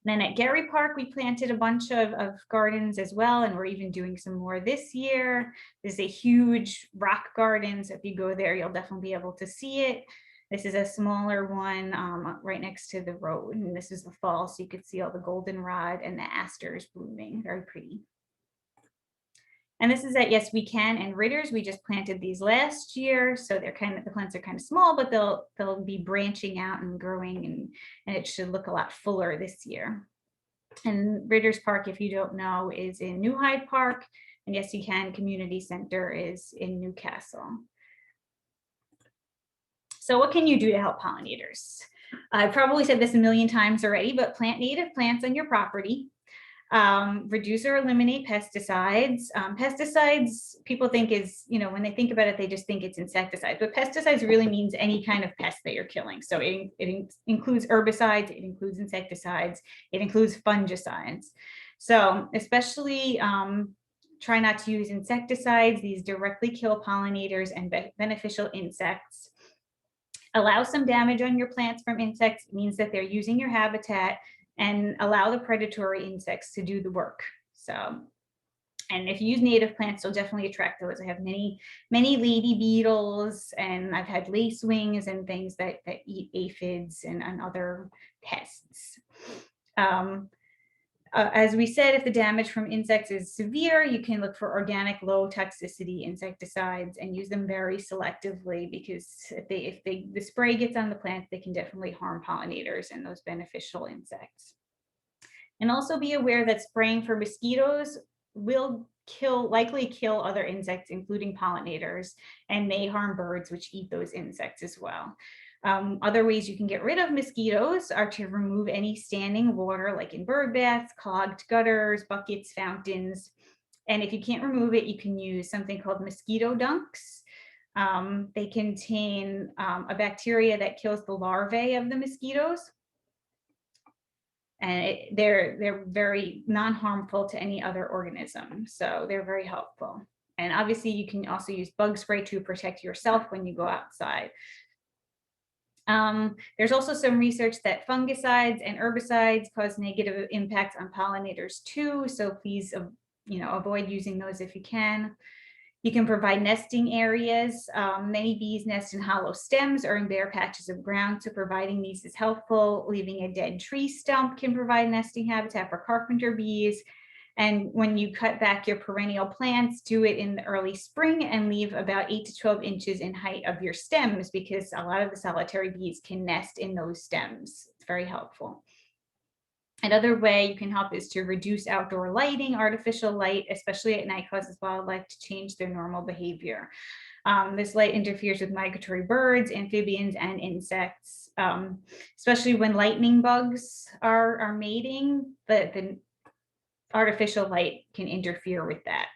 Then at Gary Park, we planted a bunch of gardens as well, and we're even doing some more this year. There's a huge rock garden, so if you go there, you'll definitely be able to see it. This is a smaller one right next to the road, and this is the fall, so you could see all the goldenrod and the asters blooming, very pretty. And this is at Yes We Can and Ritter's. We just planted these last year, so the plants are kind of small, but they'll be branching out and growing, and it should look a lot fuller this year. And Ritter's Park, if you don't know, is in New Hyde Park, and Yes You Can Community Center is in Newcastle. So what can you do to help pollinators? I've probably said this a million times already, but plant native plants on your property. Reduce or eliminate pesticides. Pesticides, people think is, when they think about it, they just think it's insecticides, but pesticides really means any kind of pest that you're killing. So it includes herbicides, it includes insecticides, it includes fungicides. So especially try not to use insecticides. These directly kill pollinators and beneficial insects. Allow some damage on your plants from insects. It means that they're using your habitat, and allow the predatory insects to do the work. So, and if you use native plants, you'll definitely attract those. I have many lady beetles, and I've had lacewings and things that eat aphids and other pests. As we said, if the damage from insects is severe, you can look for organic low toxicity insecticides and use them very selectively, because if the spray gets on the plant, they can definitely harm pollinators and those beneficial insects. And also be aware that spraying for mosquitoes will likely kill other insects, including pollinators, and may harm birds, which eat those insects as well. Other ways you can get rid of mosquitoes are to remove any standing water, like in bird baths, clogged gutters, buckets, fountains, And if you can't remove it, you can use something called mosquito dunks. They contain a bacteria that kills the larvae of the mosquitoes. And they're very non-harmful to any other organism. So they're very helpful. And obviously you can also use bug spray to protect yourself when you go outside. There's also some research that fungicides and herbicides cause negative impacts on pollinators too. So please, avoid using those if you can. You can provide nesting areas. Many bees nest in hollow stems or in bare patches of ground, so providing these is helpful. Leaving a dead tree stump can provide nesting habitat for carpenter bees. And when you cut back your perennial plants, do it in the early spring and leave about 8 to 12 inches in height of your stems, because a lot of the solitary bees can nest in those stems. It's very helpful. Another way you can help is to reduce outdoor lighting. Artificial light, especially at night, causes wildlife to change their normal behavior. This light interferes with migratory birds, amphibians, and insects, especially when lightning bugs are mating. The artificial light can interfere with that.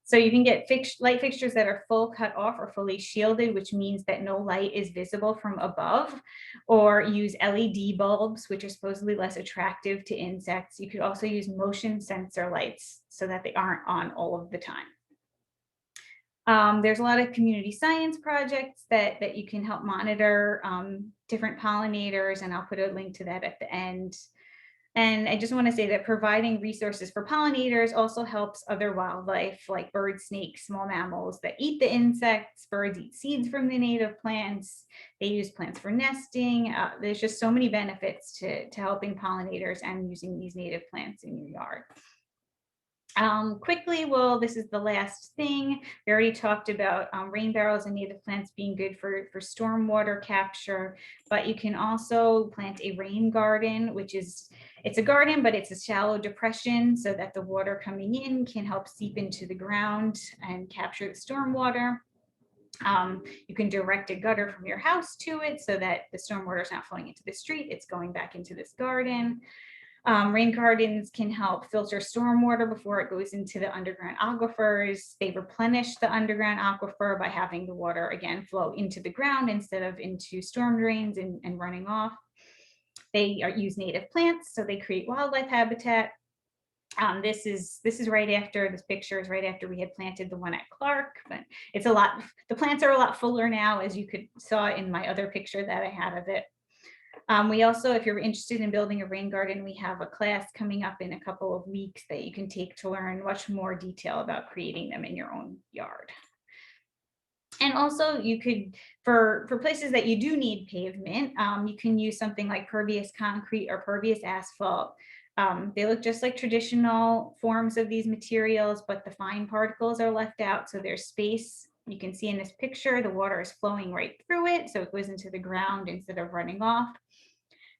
So you can get light fixtures that are full cut off or fully shielded, which means that no light is visible from above, or use LED bulbs, which are supposedly less attractive to insects. You could also use motion sensor lights so that they aren't on all of the time. There's a lot of community science projects that you can help monitor different pollinators, and I'll put a link to that at the end. And I just want to say that providing resources for pollinators also helps other wildlife like birds, snakes, small mammals that eat the insects. Birds eat seeds from the native plants. They use plants for nesting. There's just so many benefits to helping pollinators and using these native plants in your yard. Quickly, well, this is the last thing. We already talked about rain barrels and native plants being good for stormwater capture, but you can also plant a rain garden, it's a garden, but it's a shallow depression so that the water coming in can help seep into the ground and capture the stormwater. You can direct a gutter from your house to it so that the stormwater is not flowing into the street, it's going back into this garden. Rain gardens can help filter stormwater before it goes into the underground aquifers. They replenish the underground aquifer by having the water again flow into the ground instead of into storm drains and running off. They use native plants, so they create wildlife habitat. This picture is right after we had planted the one at Clark, but the plants are a lot fuller now, as you saw in my other picture that I had of it. We also, if you're interested in building a rain garden, we have a class coming up in a couple of weeks that you can take to learn much more detail about creating them in your own yard. And also you could, for places that you do need pavement, you can use something like Pervious Concrete or Pervious Asphalt. They look just like traditional forms of these materials, but the fine particles are left out, so there's space. You can see in this picture, the water is flowing right through it, so it goes into the ground instead of running off.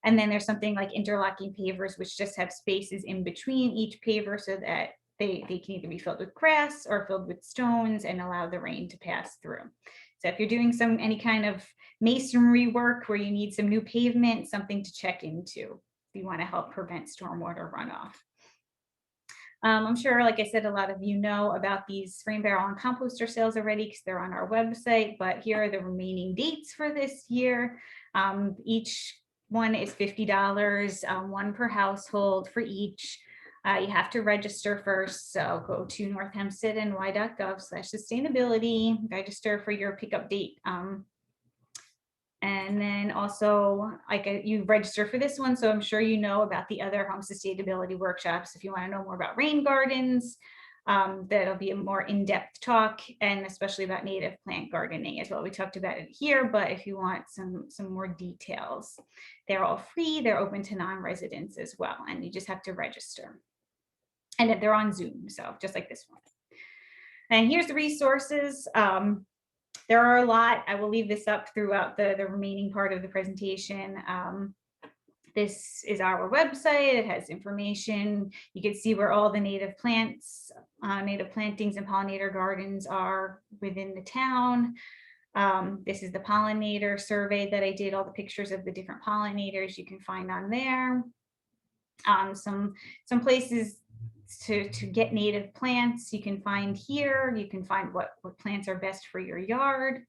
And then there's something like interlocking pavers, which just have spaces in between each paver so that they can either be filled with grass or filled with stones and allow the rain to pass through. So if you're doing any kind of masonry work where you need some new pavement, something to check into if you want to help prevent stormwater runoff. I'm sure, like I said, a lot of you know about these rain barrel and composter sales already because they're on our website, but here are the remaining dates for this year. Each one is $50, one per household for each. You have to register first, so go to northhempsteadny.gov/sustainability, register for your pickup date. And then also, you register for this one, so I'm sure you know about the other home sustainability workshops. If you want to know more about rain gardens, that'll be a more in-depth talk, and especially about native plant gardening as well. We talked about it here, but if you want some more details, they're all free. They're open to non-residents as well, and you just have to register. And they're on Zoom, so just like this one. And here's the resources. There are a lot. I will leave this up throughout the remaining part of the presentation. This is our website. It has information. You can see where all the native plants, native plantings and pollinator gardens are within the town. This is the pollinator survey that I did, all the pictures of the different pollinators you can find on there. Some places, to get native plants, you can find here. You can find what plants are best for your yard.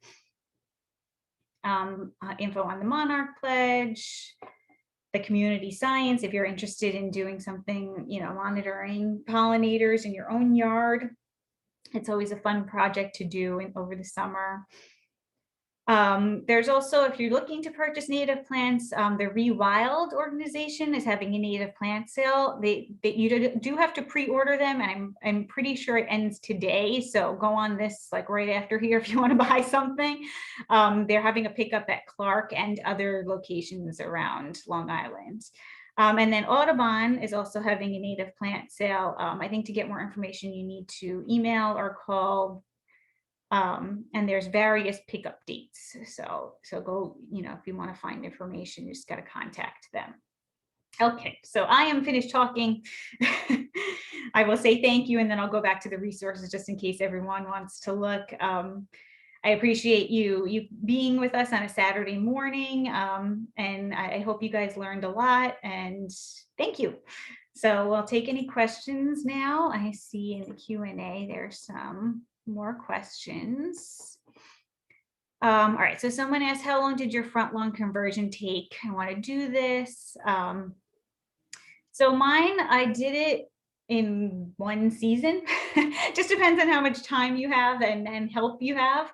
Info on the Monarch Pledge, the community science, if you're interested in doing something, monitoring pollinators in your own yard. It's always a fun project to do over the summer. There's also, if you're looking to purchase native plants, the Rewild organization is having a native plant sale. You do have to pre-order them, and I'm pretty sure it ends today. So go on this like right after here if you want to buy something. They're having a pickup at Clark and other locations around Long Island. And then Audubon is also having a native plant sale. I think to get more information, you need to email or call. And there's various pickup dates. So go, if you want to find information, you just got to contact them. Okay, so I am finished talking. I will say thank you, and then I'll go back to the resources just in case everyone wants to look. I appreciate you being with us on a Saturday morning, and I hope you guys learned a lot, and thank you. So I'll take any questions now. I see in the Q&A there's some more questions. All right, so someone asked, how long did your front lawn conversion take? I want to do this. So mine, I did it in one season. Just depends on how much time you have and help you have.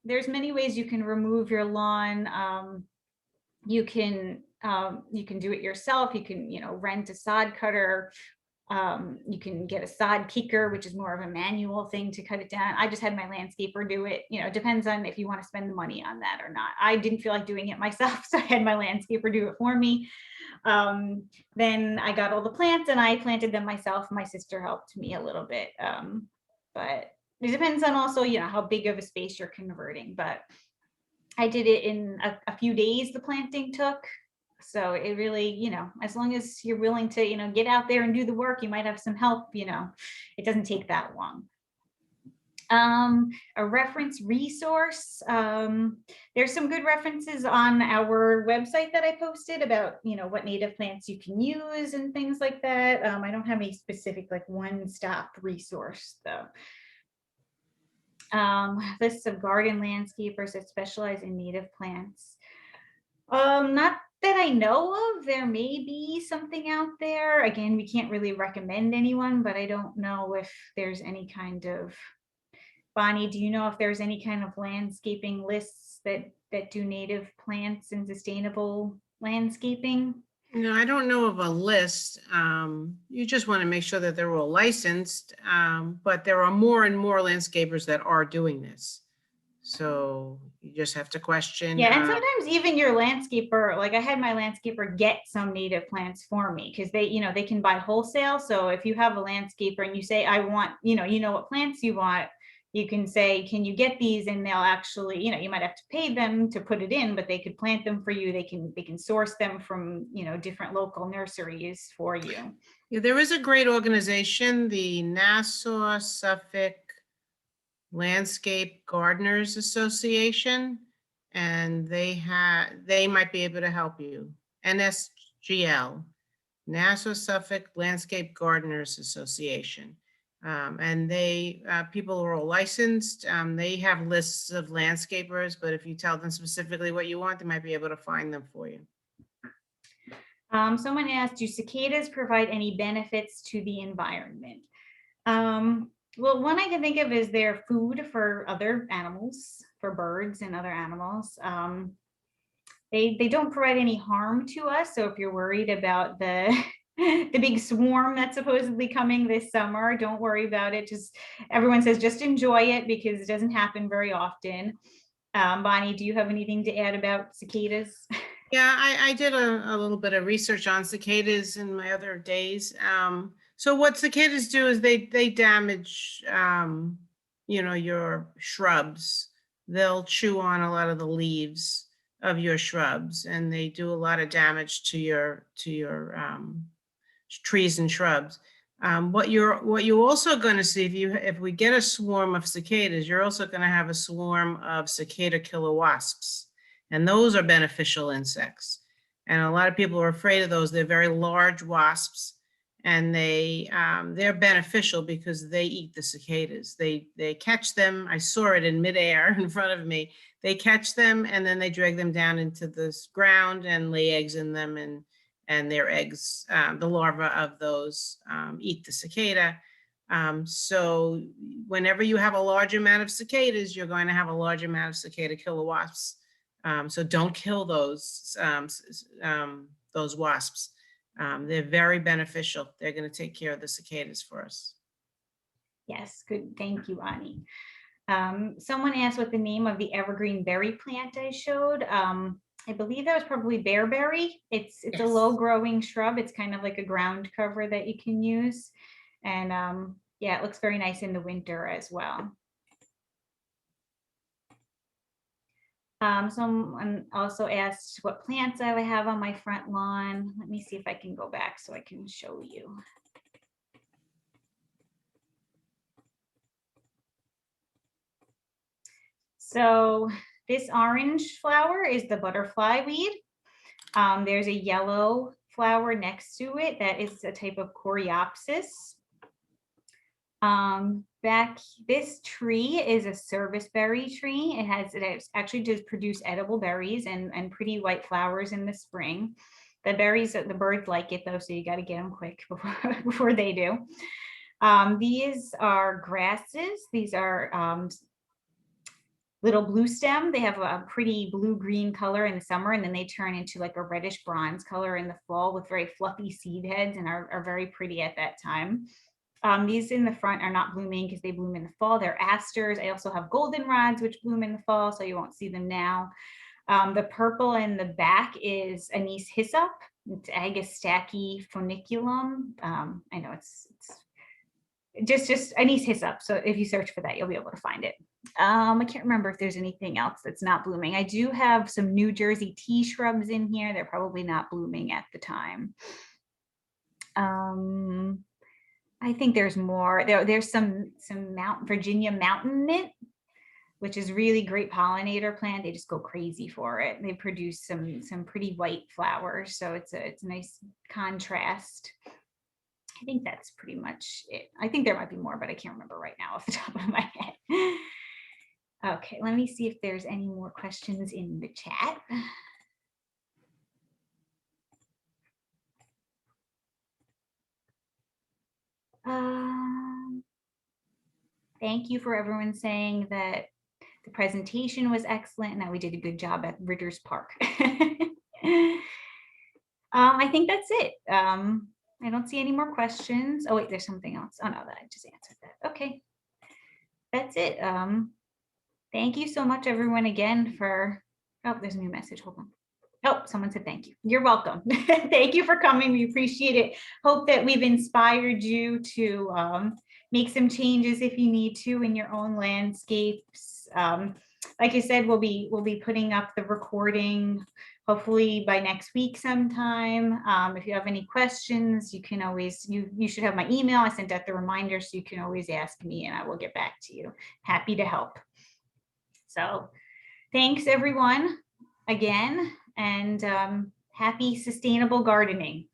There's many ways you can remove your lawn. You can do it yourself. You can, rent a sod cutter. You can get a sod kicker, which is more of a manual thing to cut it down. I just had my landscaper do it. It depends on if you want to spend the money on that or not. I didn't feel like doing it myself, so I had my landscaper do it for me. Then I got all the plants and I planted them myself. My sister helped me a little bit. But it depends on also, how big of a space you're converting. But I did it in a few days, the planting took. So it really, as long as you're willing to, get out there and do the work, you might have some help, it doesn't take that long. A reference resource. There's some good references on our website that I posted about, what native plants you can use and things like that. I don't have a specific like one-stop resource though. Lists of garden landscapers that specialize in native plants. Not that I know of. There may be something out there. Again, we can't really recommend anyone, but I don't know if there's any kind of, Bonnie, do you know if there's any kind of landscaping lists that do native plants and sustainable landscaping? No, I don't know of a list. You just want to make sure that they're all licensed, but there are more and more landscapers that are doing this. So you just have to question. Yeah, and sometimes even your landscaper, like I had my landscaper get some native plants for me because they can buy wholesale. So if you have a landscaper and you say, I want, what plants you want, you can say, can you get these? And they'll actually, you might have to pay them to put it in, but they could plant them for you. They can source them from, different local nurseries for you. Yeah, there is a great organization, the Nassau, Suffolk Landscape Gardeners Association, and they might be able to help you. NSGL, Nassau Suffolk Landscape Gardeners Association. And people are all licensed. They have lists of landscapers, but if you tell them specifically what you want, they might be able to find them for you. Someone asked, do cicadas provide any benefits to the environment? Well, one I can think of is their food for other animals, for birds and other animals. They don't provide any harm to us. So if you're worried about the big swarm that's supposedly coming this summer, don't worry about it. Everyone says just enjoy it because it doesn't happen very often. Bonnie, do you have anything to add about cicadas? Yeah, I did a little bit of research on cicadas in my other days. So what cicadas do is they damage, your shrubs. They'll chew on a lot of the leaves of your shrubs, and they do a lot of damage to your trees and shrubs. What you're also going to see if we get a swarm of cicadas, you're also going to have a swarm of cicada killer wasps, and those are beneficial insects. And a lot of people are afraid of those. They're very large wasps, and they're beneficial because they eat the cicadas. They catch them. I saw it in midair in front of me. They catch them and then they drag them down into the ground and lay eggs in them, and their eggs, the larvae of those eat the cicada. So whenever you have a large amount of cicadas, you're going to have a large amount of cicada killer wasps. So don't kill those wasps. They're very beneficial. They're going to take care of the cicadas for us. Yes, good. Thank you, Ani. Someone asked what the name of the evergreen berry plant I showed. I believe that was probably bearberry. It's Yes. a low growing shrub. It's kind of like a ground cover that you can use. And yeah, it looks very nice in the winter as well. Someone also asked what plants I would have on my front lawn. Let me see if I can go back so I can show you. So this orange flower is the butterfly weed. There's a yellow flower next to it that is a type of coreopsis. This tree is a serviceberry tree. It actually does produce edible berries and pretty white flowers in the spring. The berries, the birds like it though, so you got to get them quick before they do. These are grasses. These are little blue stem. They have a pretty blue-green color in the summer, and then they turn into like a reddish bronze color in the fall with very fluffy seed heads and are very pretty at that time. These in the front are not blooming because they bloom in the fall. They're asters. I also have goldenrods, which bloom in the fall, so you won't see them now. The purple in the back is anise hyssop. It's Agastache funiculum. I know it's just anise hyssop. So if you search for that, you'll be able to find it. I can't remember if there's anything else that's not blooming. I do have some New Jersey tea shrubs in here. They're probably not blooming at the time. I think there's more. There's some Virginia mountain mint, which is really great pollinator plant. They just go crazy for it. They produce some pretty white flowers, so it's a nice contrast. I think that's pretty much it. I think there might be more, but I can't remember right now off the top of my head. Okay, let me see if there's any more questions in the chat. Thank you for everyone saying that the presentation was excellent and that we did a good job at Ritter's Park. I think that's it. I don't see any more questions. Oh wait, there's something else. Oh no, that I just answered that. Okay, that's it. Thank you so much, everyone, again for. Oh, there's a new message. Hold on. Oh, someone said thank you. You're welcome. Thank you for coming. We appreciate it. Hope that we've inspired you to make some changes if you need to in your own landscapes. Like I said, we'll be putting up the recording hopefully by next week sometime. If you have any questions, you can always, you should have my email. I sent out the reminder, so you can always ask me and I will get back to you. Happy to help. So thanks everyone again, and happy sustainable gardening.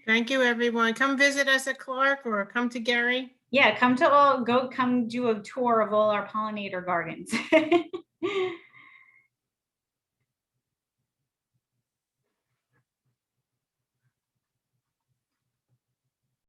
Thank you, everyone. Come visit us at Clark or come to Gary. Yeah, come do a tour of all our pollinator gardens.